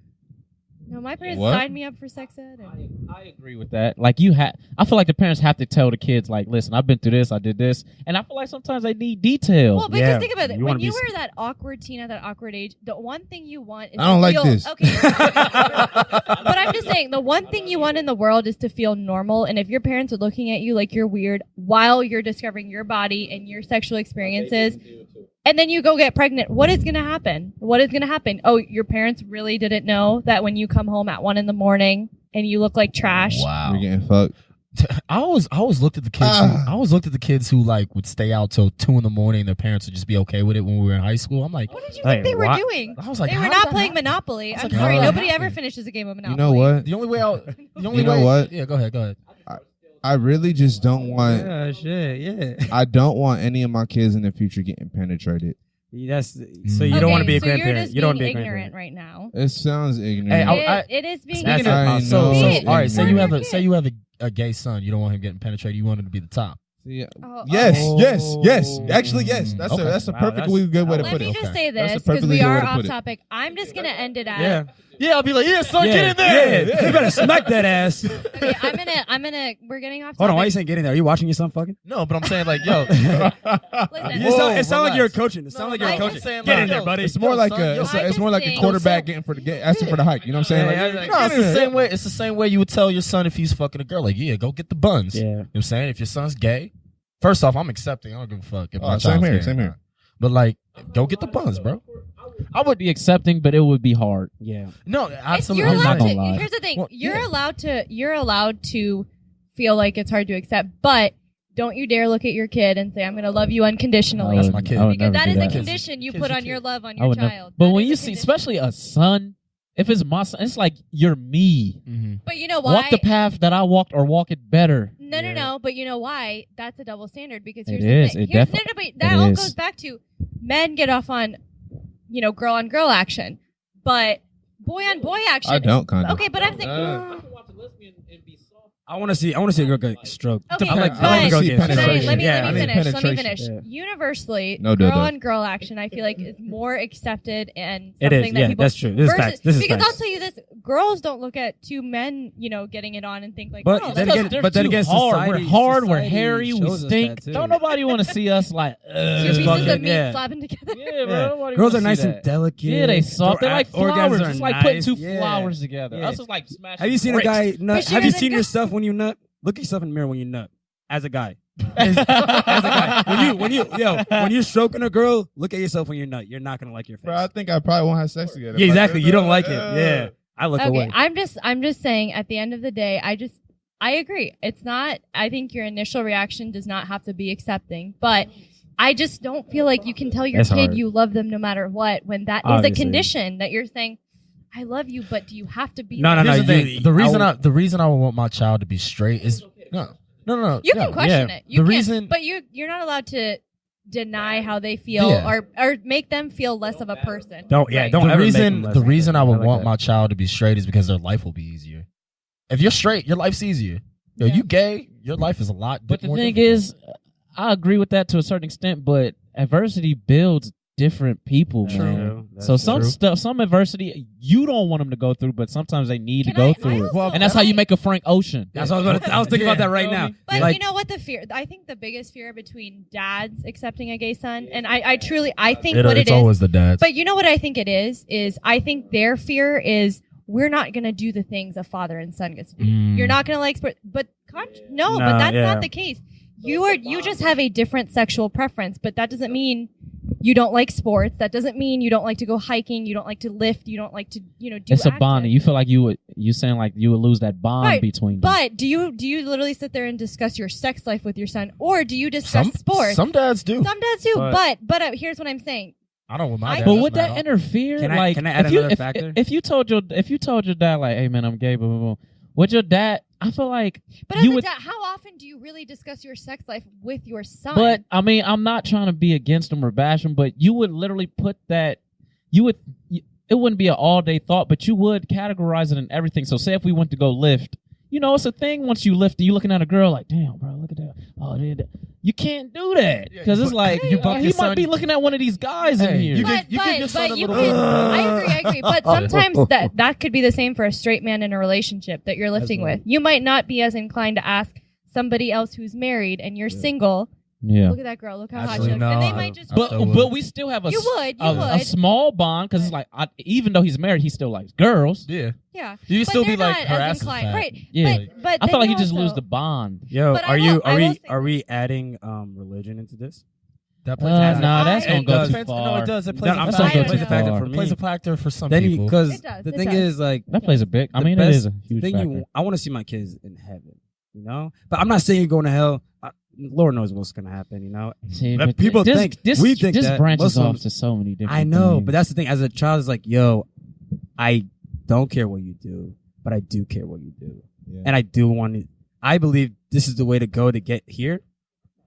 No, my parents What? signed me up for sex ed. And I agree with that. Like I feel like the parents have to tell the kids, like, listen, I've been through this, I did this, and I feel like sometimes they need detail. well, because Yeah, think about it. you When wanna you be were that awkward teen at that awkward age, the one thing you want is I don't to like feel, this. Okay. But I'm just saying, the one thing you want in the world is to feel normal. And if your parents are looking at you like you're weird while you're discovering your body and your sexual experiences, and then you go get pregnant, what is going to happen? What is going to happen? Oh, your parents really didn't know that when you come home at 1 a.m. and you look like trash. wow. You're getting fucked. I always looked at the kids. I always looked at the kids who like would stay out till 2 a.m. Their parents would just be okay with it when we were in high school. I'm like, what did you think they were doing? I was like, they were not playing Monopoly. I'm like, sorry, how nobody did that ever happen? finishes a game of Monopoly. You know what? The only way out. The only You know way. what? Yeah, go ahead. I really just don't want. Yeah, shit, yeah. I don't want any of my kids in the future getting penetrated. That's so you don't want to be a grandparent. You're just You don't want to being be a ignorant grandparent. right now. It sounds ignorant. Hey, It is being That's ignorant. it. All right. It's Say ignorant. you have a gay son. You don't want him getting penetrated. You want him to be the top. Yeah. Oh, Yes, oh. yes. Actually, yes. That's Okay. that's a Wow, perfectly good way to Let put me it. just say That's a this because perfectly we good way are to off put it. topic. I'm just gonna end it at. Yeah. Yeah, I'll be like, yeah, son, Yeah. get in there. Yeah. You better smack that ass. Okay, I'm gonna. We're getting off topic. Hold on, why you saying get in there? Are you watching your son fucking? No, but I'm saying like, yo, Listen, It sounds like you're relax. coaching. It sounds like you're I'm coaching. saying, Get like, in there, yo, buddy. It's more like son, a. yo, It's more like a think- quarterback asking for the hike. You know what I'm saying? Yeah, Like, yeah, No, it's get in the there. same way. It's the same way you would tell your son if he's fucking a girl. Like, yeah, go get the buns. Yeah. You know what I'm saying? If your son's gay, first off, I'm accepting. I don't give a fuck. If my Same child's here. gay Same or here. not. But like, go get the buns, bro. I would be accepting, but it would be hard. Yeah. No, absolutely. You're I'm not allowed gonna lie. to. Here's the thing. Well, You're yeah. allowed to feel like it's hard to accept, but don't you dare look at your kid and say, "I'm going to love you unconditionally," That's my kid. I would because never that do is a that. condition you Kids put are on your kids. love on I your would never- child. But That when is you a see, condition. especially a son, if it's my son, it's like you're me. Mm-hmm. But you know why? Walk the path that I walked, or walk it better. No. But you know why? That's a double standard because here's It the is. thing. It Here's, defi- but that it all is. goes back to men get off on, girl on girl action, but boy on boy action. I don't kind of. Okay, but I'm saying. I want to see a girl get stroked. Okay, I like but- a girl See getting penetration. stroked. Let me Yeah. finish. penetration. Yeah. Universally, No girl dildo. on girl action, I feel like is more accepted and It something is. that Yeah, people that's true. This is versus- facts. This is because facts. I'll tell you this: girls don't look at two men, getting it on and think like, But oh, then that's again- They're but then too again, hard. society- We're hard. We're society hairy. We shows us stink. that, too. Don't nobody want to see us like. two pieces fucking- of meat yeah. slapping together. Yeah, Yeah. bro. Nobody Girls wanna are see nice that. and delicate. Yeah, they soft. They're Their like organs flowers. are It's like putting nice. two Yeah. flowers together. Yeah. Us is like smashing. Have you seen bricks. a guy nut? Bashir Have you is a seen guy- yourself when you nut? Look at yourself in the mirror when you nut. As a guy. As a guy. When you're stroking a girl, look at yourself when you nut. You're not gonna like your face. Bro, I think I probably won't have sex together. Yeah, exactly. You don't like it. Yeah. I look Okay, away. I'm just saying. At the end of the day, I agree. It's not. I think your initial reaction does not have to be accepting, but I just don't feel like you can tell your That's kid hard. you love them no matter what when that is Obviously. a condition that you're saying. I love you, but do you have to be? No, there? no, Here's the you- thing. The reason I would want my child to be straight is no. You can question yeah. it. You The can, reason- but you're not allowed to deny how they feel Yeah. or make them feel less of a person. Don't Right. don't The ever reason make them the less reason I than would like want that. my child to be straight is because their life will be easier. If you're straight, your life's easier. Yo, Yeah. you gay, your life is a lot. But the more thing difficult. is, I agree with that to a certain extent. But adversity builds different people, man. True. That's So some true. stuff, some adversity, you don't want them to go through, but sometimes they need Can to go I through it, also- and that's how you make a Frank Ocean. That's what I was thinking about that right now. But Like- you know what the fear? I think the biggest fear between dads accepting a gay son, and I truly think what it it's is. always the dads. But you know what I think it is I think their fear is we're not going to do the things a father and son gets to do. You're not going to like sport, but but that's yeah. not the case. You just have a different sexual preference, but that doesn't mean you don't like sports. That doesn't mean you don't like to go hiking. You don't like to lift. You don't like to do. It's a active. bonding. You feel like you saying like you would lose that bond Right, between them. But do you literally sit there and discuss your sex life with your son, or do you discuss sports? Some dads do. Some dads do, But- but here's what I'm saying. I don't with my I- dad. But But would that interfere? interfere? Can I- like, can I add if you, another if, factor? If you told your dad like, "Hey man, I'm gay," blah blah blah. Would your dad? I feel like But as you a would. dad, how often do you really discuss your sex life with your son? But I mean, I'm not trying to be against him or bash him, but you would literally put that. It wouldn't be an all day thought, but you would categorize it in everything. So say if we went to go lift, it's a thing. Once you lift, you looking at a girl like, damn, bro, look at that. Oh, you can't do that because it's like you bump he your might son- be looking at one of these guys in Hey, here. you But, give your son a you little can, bit. I agree. But sometimes that could be the same for a straight man in a relationship that you're lifting well. with. You might not be as inclined to ask somebody else who's married and you're single. Yeah. Look at that girl. Look how hot she Actually, looks. no, And they I might don't- just. I But still would. but we still have a You would, you a would. small bond because it's like even though he's married, he still likes girls. Yeah. Yeah. You can But still be they're like not her as ass is inclined. fat. Right. Yeah. But I then feel like you just also- lose the bond. Yo, But I are will- you I are will we say are we adding religion into this? That Nah, that's gonna It go does. too No, far. it does. It No, plays I'm a saying I it plays a don't factor know. for It me. plays a factor for some Then people. because It does, the it thing does. is like That plays a big. I the mean, best it is a huge thing factor. I want to see my kids in heaven. you know. But I'm not saying you're going to hell. Lord knows what's going to happen, you know. See, But but people this, think this, we think this that branches Muslims, off to so many different. I know, things. but that's the thing. As a child, it's like, yo, I don't care what you do, but I do care what you do, and I do want to. I believe this is the way to go to get here.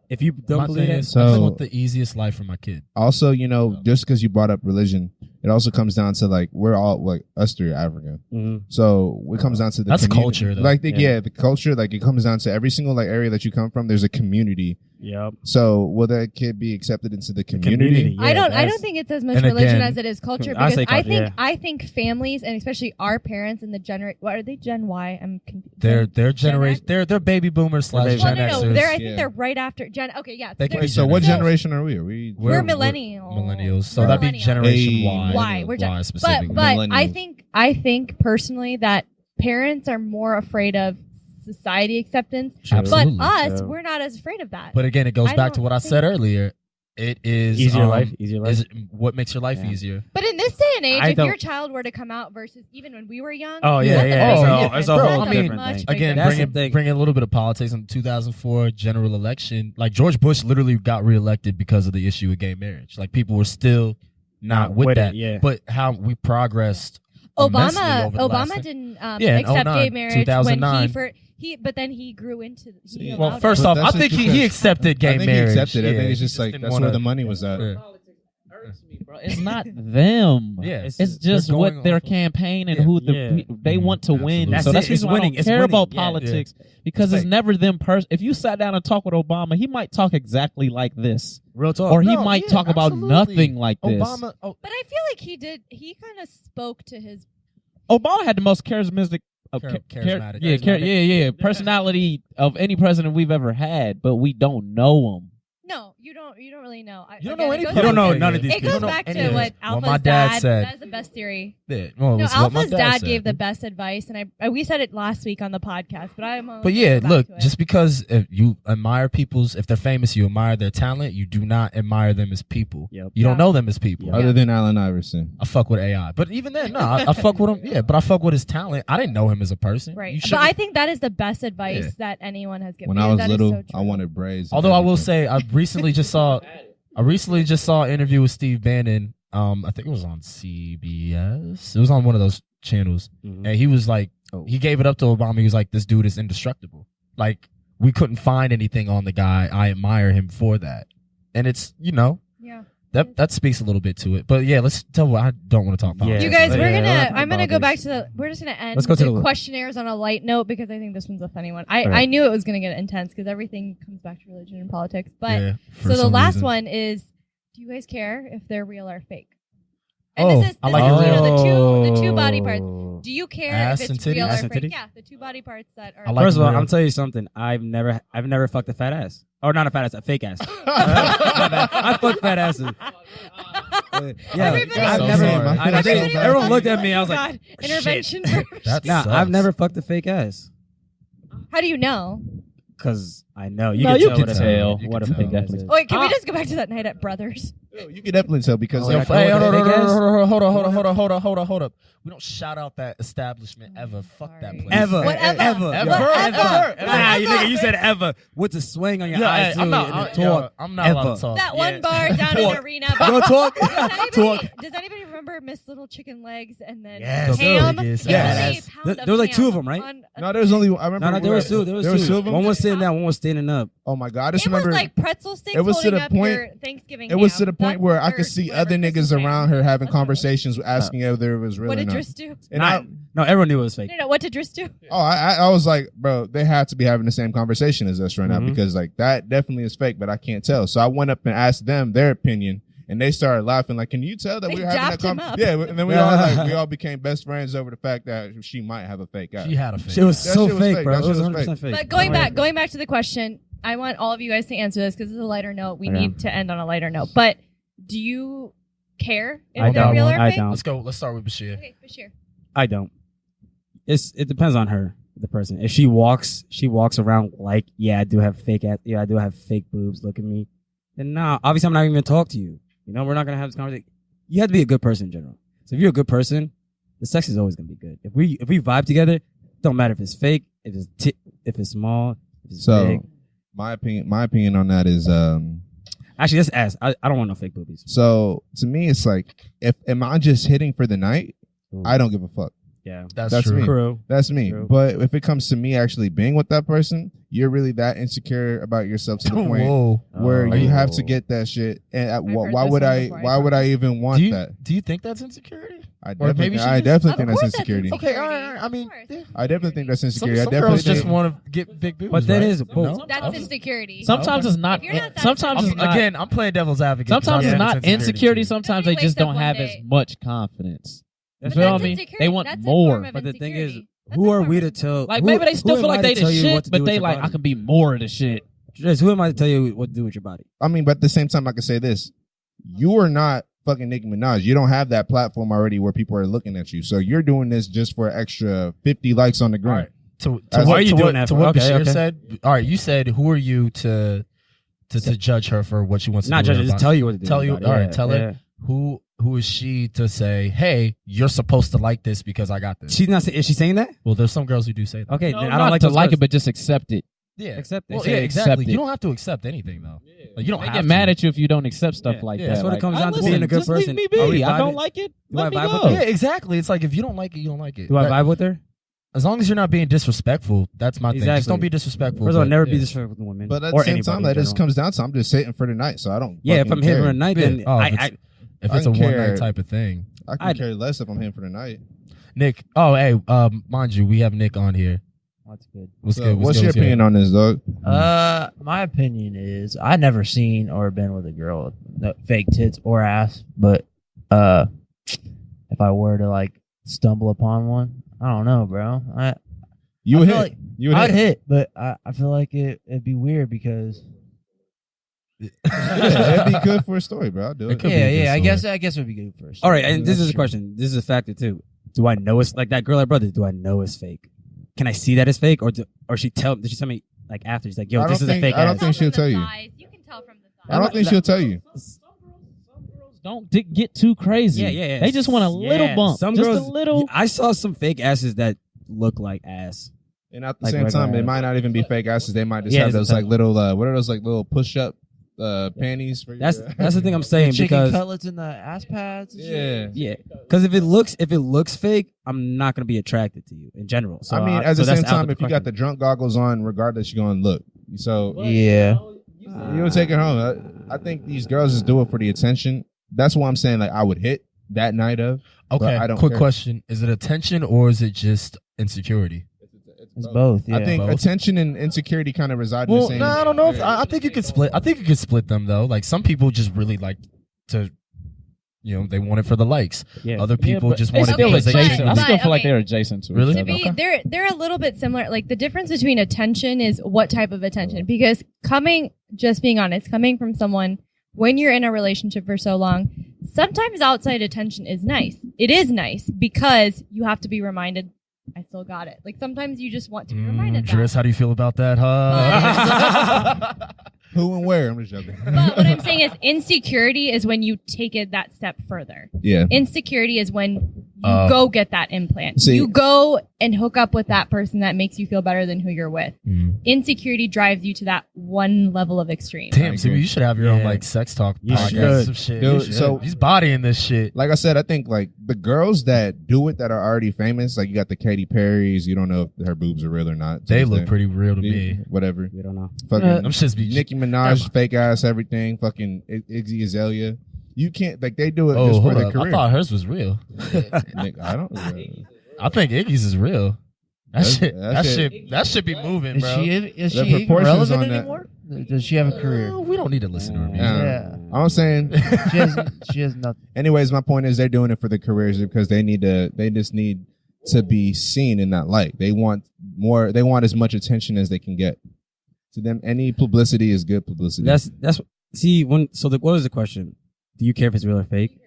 If you don't believe it, I just want the easiest life for my kid. Also, you know, just because you brought up religion, it also comes down to like we're all like us three are African, so it comes down to the that's community. culture, though. Like the culture, like it comes down to every single like area that you come from. There's a community. Yep. So will that kid be accepted into the community? I don't think it's as much religion as it is culture, because I think families, and especially our parents and the what are they, Gen Y? I'm confused. They're generation. They're baby boomers / Gen Xers. I think they're right after Gen. Okay, yeah. So what generation are we? We're millennials. Millennials. So that'd be Generation Y. Y specifically. But I think personally that parents are more afraid of society acceptance. But us, we're not as afraid of that. But again, it goes back to what I said earlier. It is easier life. Is what makes your life easier. But in this day and age, if your child were to come out versus even when we were young, it's a whole different thing. Again, bringing a little bit of politics in the 2004 general election. Like George Bush literally got reelected because of the issue of gay marriage. Like people were still not with that. But how we progressed. Obama didn't accept gay marriage when but then he grew into. Well, first off, I think he accepted gay marriage. He accepted it. I think it's just like that's where the money was at. It's not them. It's just what their campaign and who they want to win. So that's the reason why I don't care about politics, because it's never them person. If you sat down and talk with Obama, he might talk exactly like this. Real talk. Or he might talk about nothing like this. But I feel like he kind of spoke to his. Obama had the most charismatic. Charismatic. Personality of any president we've ever had, but we don't know him. No, you don't really know. You don't know any. You don't know none of these. It goes back to what Alpha's dad said. That's the best theory. Alpha's dad gave the best advice, and we said it last week on the podcast. But just because if you admire if they're famous, you admire their talent. You do not admire them as people. Yep. You don't know them as people. Other than Allen Iverson, I fuck with AI, but even then, no, I fuck with him. Yeah, but I fuck with his talent. I didn't know him as a person. Right. But I think that is the best advice that anyone has given. When I was little, I wanted braids. Although I will say, I recently just saw an interview with Steve Bannon. I think it was on CBS. It was on one of those channels, and he was like, he gave it up to Obama. He was like, "This dude is indestructible. Like, we couldn't find anything on the guy. I admire him for that." And it's that speaks a little bit to it. But yeah, let's tell what I don't want to talk about. You guys, I'm gonna go back to we're just gonna end the questionnaires on a light note, because I think this one's a funny one. I knew it was gonna get intense because everything comes back to religion and politics. But so the last one is, do you guys care if they're real or fake? And this is the two body parts. Do you care if it's real or fake? Yeah, the two body parts that are. First of all, I'm gonna tell you something. I've never fucked a fat ass. Or not a fat ass, a fake ass. I fuck fat asses. Everyone looked at me. I was like, intervention. I've never fucked a fake ass. How do you know? Because I know you can tell what a fake ass is. Wait, can we just go back to that night at Brothers? You can definitely tell because hold up. We don't shout out that establishment ever. Fuck that place. Ever. Nah, you nigga, you said ever with the swing on your eyes too. I'm not allowed to talk. That one bar down in the arena. Go talk. Does anybody remember Miss Little Chicken Legs and then ham? Yes. There was like two of them, right? No, there was only. I remember. No, there was two. There was two of them. One was sitting down, one was standing up. Oh my god! I just remember. It was like pretzel sticks holding up your Thanksgiving. It was to the point where I could see other niggas around her having conversations, asking whether it was real or not. What did Driss do? No, everyone knew it was fake. No, what did Driss do? Oh, I was like, bro, they have to be having the same conversation as us right now, because like that definitely is fake, but I can't tell. So I went up and asked them their opinion, and they started laughing. Like, can you tell that we were having that conversation? Yeah, and then we all became best friends over the fact that she might have a fake eye. She had a fake. It was so fake, bro. It was 100% fake. But going back to the question, I want all of you guys to answer this because it's a lighter note. We need to end on a lighter note. But do you care if they're real or fake? I don't. Let's go. Let's start with Bashir. Okay, Bashir. I don't. It depends on her, the person. If she walks around like, I do have fake boobs. Look at me. Then obviously I'm not even gonna talk to you. You know, we're not gonna have this conversation. You have to be a good person in general. So if you're a good person, the sex is always gonna be good. If we vibe together, don't matter if it's fake, if it's if it's small, if it's So big. my opinion on that is Actually, let's ask. I don't want no fake boobies. so to me it's like if am I just hitting for the night, Ooh. I don't give a fuck. Yeah, That's true. me. True. That's me. True. But if it comes to me actually being with that person, you're really that insecure about yourself to the point Whoa. where Oh. you have to get that shit. And heard why this would one I? before, I Why would I even want Do you, that? do you think that's insecurity? I or maybe definitely, she I just- definitely Of think that's course that's insecurity. Okay, all right. I mean, yeah. I definitely think that's Some, insecurity. I some definitely girls just think- want to get big boobs. But that right? is- No? That's Okay. insecurity. Sometimes it's not. If you're not Sometimes it's not. Again, I'm playing devil's advocate. Sometimes because it's I not think insecurity. too. Sometimes they Somebody just wakes up don't one have day- as much confidence. You But feel that's me? insecurity. They want That's a more. form of But the thing is, insecurity. That's who a are form we of- to tell? Like who- maybe they who still am feel like I they to tell the you what shit, to do but with they your like I body? can be more of the shit. Driss, who am I to tell you what to do with your body? I mean, but at the same time, I can say this: you are not fucking Nicki Minaj. You don't have that platform already where people are looking at you. So you're doing this just for extra 50 likes on the All gram. right. To Why what, are you to doing what, that to for? what Okay, Bashir okay. said? All right, you said who are you to judge her for what she wants Not to do? judge, with her just body? tell you what to do. Tell with you. your All body. right, tell her who is she to say, hey, you're supposed to like this because I got this. She's not. Is she saying that? Well, there's some girls who do say that. Okay, No, then I not don't like to those like girls. it, but just accept it. Yeah, Accept it. Well, Say yeah, accept exactly. it. You don't have to accept anything though. Like, you don't They have get to. mad at you if you don't accept stuff Yeah, like yeah, that. that's what it Like, comes down to, listen, being a good just person. Leave me Are we be. I don't vibing? like it. Do I Let me vibe with go. it? Yeah, exactly. It's like if you don't like it, you don't like it. Do I That- vibe with her? As long as you're not being disrespectful, that's my thing. Just Exactly. don't be disrespectful. First of all, but, never yeah. be disrespectful to women. But at or the same anybody time, in that just general. comes down to I'm just sitting for the night, so I don't. Yeah, if fucking I'm hitting care. for a night, Yeah. then Oh, I if it's I a don't one care. night type of thing. I can care less if I'm hitting for the night. Nick. Oh, hey, mind you, we have Nick on here. That's good. What's So good? what's your opinion on this, dog? My opinion is I never seen or been with a girl with fake tits or ass, but if I were to like stumble upon one, I don't know, bro. You I would feel hit. like You would I'd hit. hit, but I feel like it'd be weird because Yeah, it'd be good for a story, bro. I'll do it. could be a good I story. guess it would be good first. All right, and this That's is a true. question. This is a factor too. Do I know it's like that girl I brother? Do I know it's fake? Can I see that it's fake, or did she tell me like after? She's like, "Yo, I this don't is a think- fake I don't ass." think she'll tell you. You can tell from the size. I don't think she'll tell you. Don't get too crazy. Yeah. They just want a little Yeah, bump. Some just girls, a little. I saw some fake asses that look like ass. And at the Like same regular time, they ass. might not even be fake asses. They might just Yeah, have it's those a like type. little, what are those like little push up panties? For That's your, the thing I'm saying Chicken because cutlets in the ass pads. And shit. yeah. because if it looks fake, I'm not gonna be attracted to you in general. So I mean, at so the that's same out time, the if you got the question. drunk goggles on, regardless, you're going to look. So Yeah. you'll take it home. I think these girls just do it for the attention. That's why I'm saying like I would hit that night of. Okay, But I don't quick care. question. Is it attention or is it just insecurity? It's both. Yeah. I think both. attention and insecurity kind of reside in the Well, same. no, I don't know. I think you could split. I think you could split them though. Like some people just really like to, they want it for the likes. Yeah. Other people but just it's want it still because they adjacent. think I it was- still feel like okay. they're adjacent to Really? each To other. be, they're a little bit similar. Like the difference between attention is what type of attention. Because just being honest, coming from someone when you're in a relationship for so long, sometimes outside attention is nice. It is nice because you have to be reminded, I still got it. Like sometimes you just want to be reminded. Driss, how do you feel about that, huh? Who and where? I'm just joking. But what I'm saying is insecurity is when you take it that step further. Yeah. Insecurity is when you Oh. go get that implant. See- You go and hook up with that person that makes you feel better than who you're with. Mm. Insecurity drives you to that one level of extreme. Damn, I Sumie, agree. you should have your own Yeah. like sex talk You podcast. should. Some shit. Dude, You should. so- he's bodying this shit. Like I said, I think like the girls that do it that are already famous, like you got the Katy Perry's, you don't know if her boobs are real or not. They look pretty real to Yeah, me. Whatever. We don't know. Fucking I'm just be. Nicki Minaj, fake ass, everything. Fucking Iggy Azalea. You can't like they do it Oh, just for hold their up. I career. thought hers was real. Nick, I don't. I think Iggy's is real. That That's- shit. that That shit- shit. That should be moving, Is bro. is The she even proportions relevant on that- anymore? Does she have a career? We don't need to listen to her music. Yeah. I'm saying. She has nothing. Anyways, my point is they're doing it for their careers because they just need to be seen in that light. They want more. They want as much attention as they can get. To them, any publicity is good publicity. That's see when. So what was the question? Do you care if it's real or fake?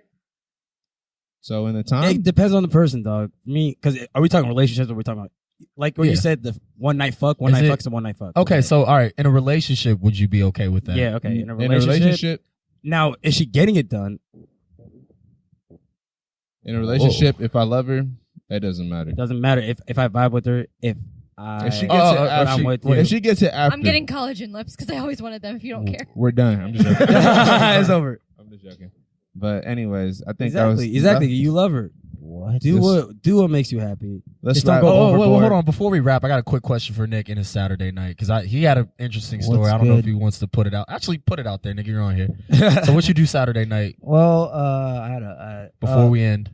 so in the It time. depends on the person, dog. Me, because are we talking relationships or are we talking about like what Yeah. you said, the one night fuck, Is it- fuck's a one night fuck. Okay, so all right, in a relationship, would you be okay with that? yeah, okay. In a In a relationship, Now, is she getting it done? if I love her, it doesn't matter. It doesn't matter if I vibe with her. If If she gets it I'm with you. if she gets it after, I'm getting collagen lips because I always wanted them. If you don't care, we're done. I'm just joking. It's over. I'm just joking. But anyways, I think Exactly. You love her. What? Do what makes you happy. Let's Just don't wrap. go Oh, overboard. hold on. Before we wrap, I got a quick question for Nick in his Saturday night because he had an interesting story. What's I don't know if good? he wants to put it out. Actually, put it out there, Nick. You're on here. So what you do Saturday night Well, I had a before we end?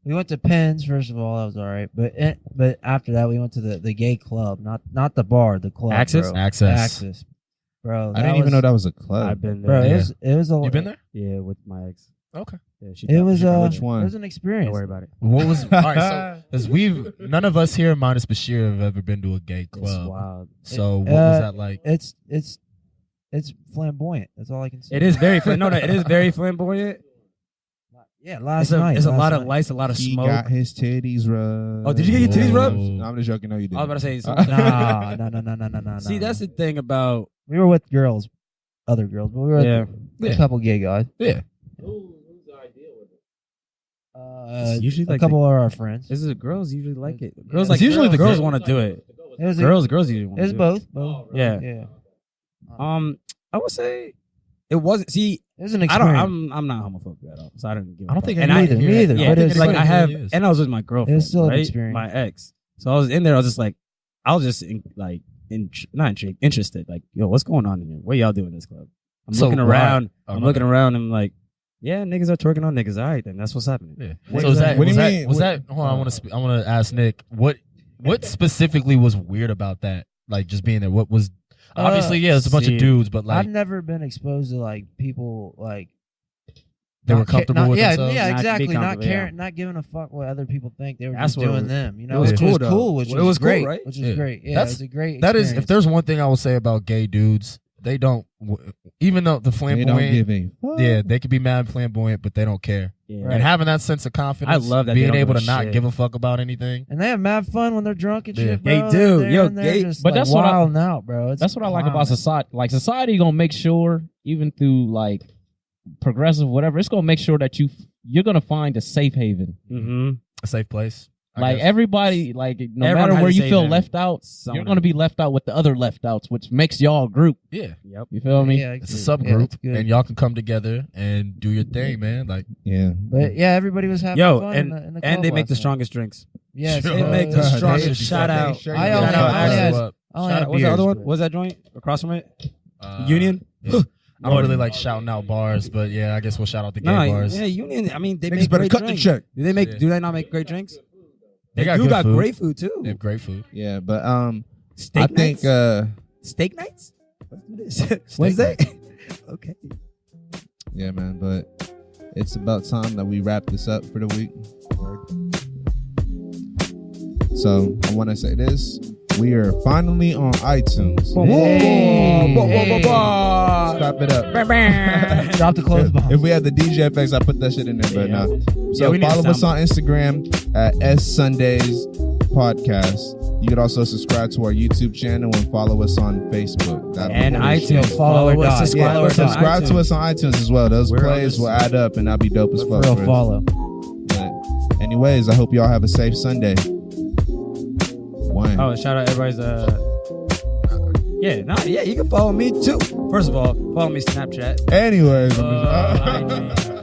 we went to Penn's. First of all, that was all right, but after that we went to the gay club, not the bar, the club. Access? bro. Access. Bro. I didn't even know that was a club. I've been Bro, there. it was a. You been there? Yeah, with my ex. Okay. Yeah, she It was Which one? It was an experience. Don't worry about it. What was all right? So as none of us here, minus Bashir, have ever been to a gay It's club. wild. So what was that like? It's flamboyant. That's all I can say. It is very it is very flamboyant. Yeah, last night. It's a last lot of night. lights, a lot of He smoke. got his titties rubbed. Oh, did you get your titties rubbed? No, I'm just joking. No, you didn't. I was about to say. No. See, that's the thing about We were with girls, other girls, but we were with a couple gay guys. Yeah. It's usually a like couple of our friends. This is girls usually like it. Yeah. Girls It's like usually the girls gay- want to do it. It was Girls usually want It was to do both. Yeah. Yeah. I would say it wasn't. See, It was an I experience. don't. I'm not homophobic at all, so I don't give. I don't think and anybody me here- either, Yeah, but it's it's like like- I have, It is. and I was with my girlfriend. It's still an right? experience. My ex. So I was in there. I was just like, I was just not intrigued, interested. Like, yo, what's going on in here? What y'all doing in this club? I'm So looking why- around. Oh, I'm my looking bad. around. I'm like, yeah, niggas are twerking on niggas. All right, then that's what's happening. Yeah. What So is was that? that? What do Was you that? mean? Was that? Hold on. I want to ask Nick what specifically was weird about that? Like just being there. What was obviously there's a bunch see, of dudes, but like I've never been exposed to like people like they were not ca- comfortable not- with yeah, themselves. Yeah, Not be exactly. Not comfortable, caring, not giving a fuck what other people think. They were That's just what doing was- them. You it know, was which cool, was though. cool. Which It was was cool, great. right? Which was Yeah. great. Yeah, That's- it was a great. That is, experience. if there's one thing I will say about gay dudes, they don't, even though the They flamboyant, don't give a fuck. yeah, they could be mad flamboyant, but they don't care. Yeah. Right. And having that sense of confidence, I love that they being don't able give to a not shit. give a fuck about anything. And they have mad fun when they're drunk and Yeah. shit. They Bro. do. They're Yo, in there gay- just, but like, that's what I- wilding out, bro. It's That's what I like about clowning. society. Like society gonna make sure, even through like progressive whatever, it's gonna make sure that you're gonna find a safe haven. Mm-hmm. A safe place. I Like guess. everybody, like no Everyone matter has where a you safe feel haven. left out, Someone you're gonna be left out with the other left outs, which makes y'all a group. Yeah. Yep. You feel me? Yeah, It's a yeah, subgroup, it's good. and y'all can come together and do your thing, man. Like, Yeah. But yeah, everybody was having Yo, fun. and in the and they club make the last night. strongest drinks. Yes, Sure. They make the God, strongest. they- Shout out. Sure, I you only- got Shout out I only Access. had- I only Shout had out- What's the beers, other one? but- What's that joint across from it? uh, Union. yeah. I don't really like shouting out bars, but yeah, I guess we'll shout out the gay No, bars. yeah, Union. I mean, they Niggas make better great cut the drinks. check. Do they make? Yeah. Do they not make great drinks? They got do good got food. great food too. They have great food. Yeah, but Steak I think nights? Steak nights. Let's do this. Wednesday. Okay. yeah, man, but it's about time that we wrap this up for the week. So I want to say this: we are finally on iTunes. Hey. Stop it up. Drop the clothes bomb. If we had the DJ effects, I put that shit in there, but Yeah. no. Yeah, So we need follow a us on Instagram at S Sundays Podcast. You can also subscribe to our YouTube channel and follow us on Facebook. That'd be And cool as iTunes. shit. Follow our dot. Subscribe Yeah, us on subscribe to iTunes. us on iTunes as well. Those We're on plays this- will add up, and that'll be dope as fuck. Real for us. follow. But anyways, I hope y'all have a safe Sunday. One. Oh, shout out everybody's. Yeah, you can follow me too. First of all, follow me Snapchat. Anyways. IG.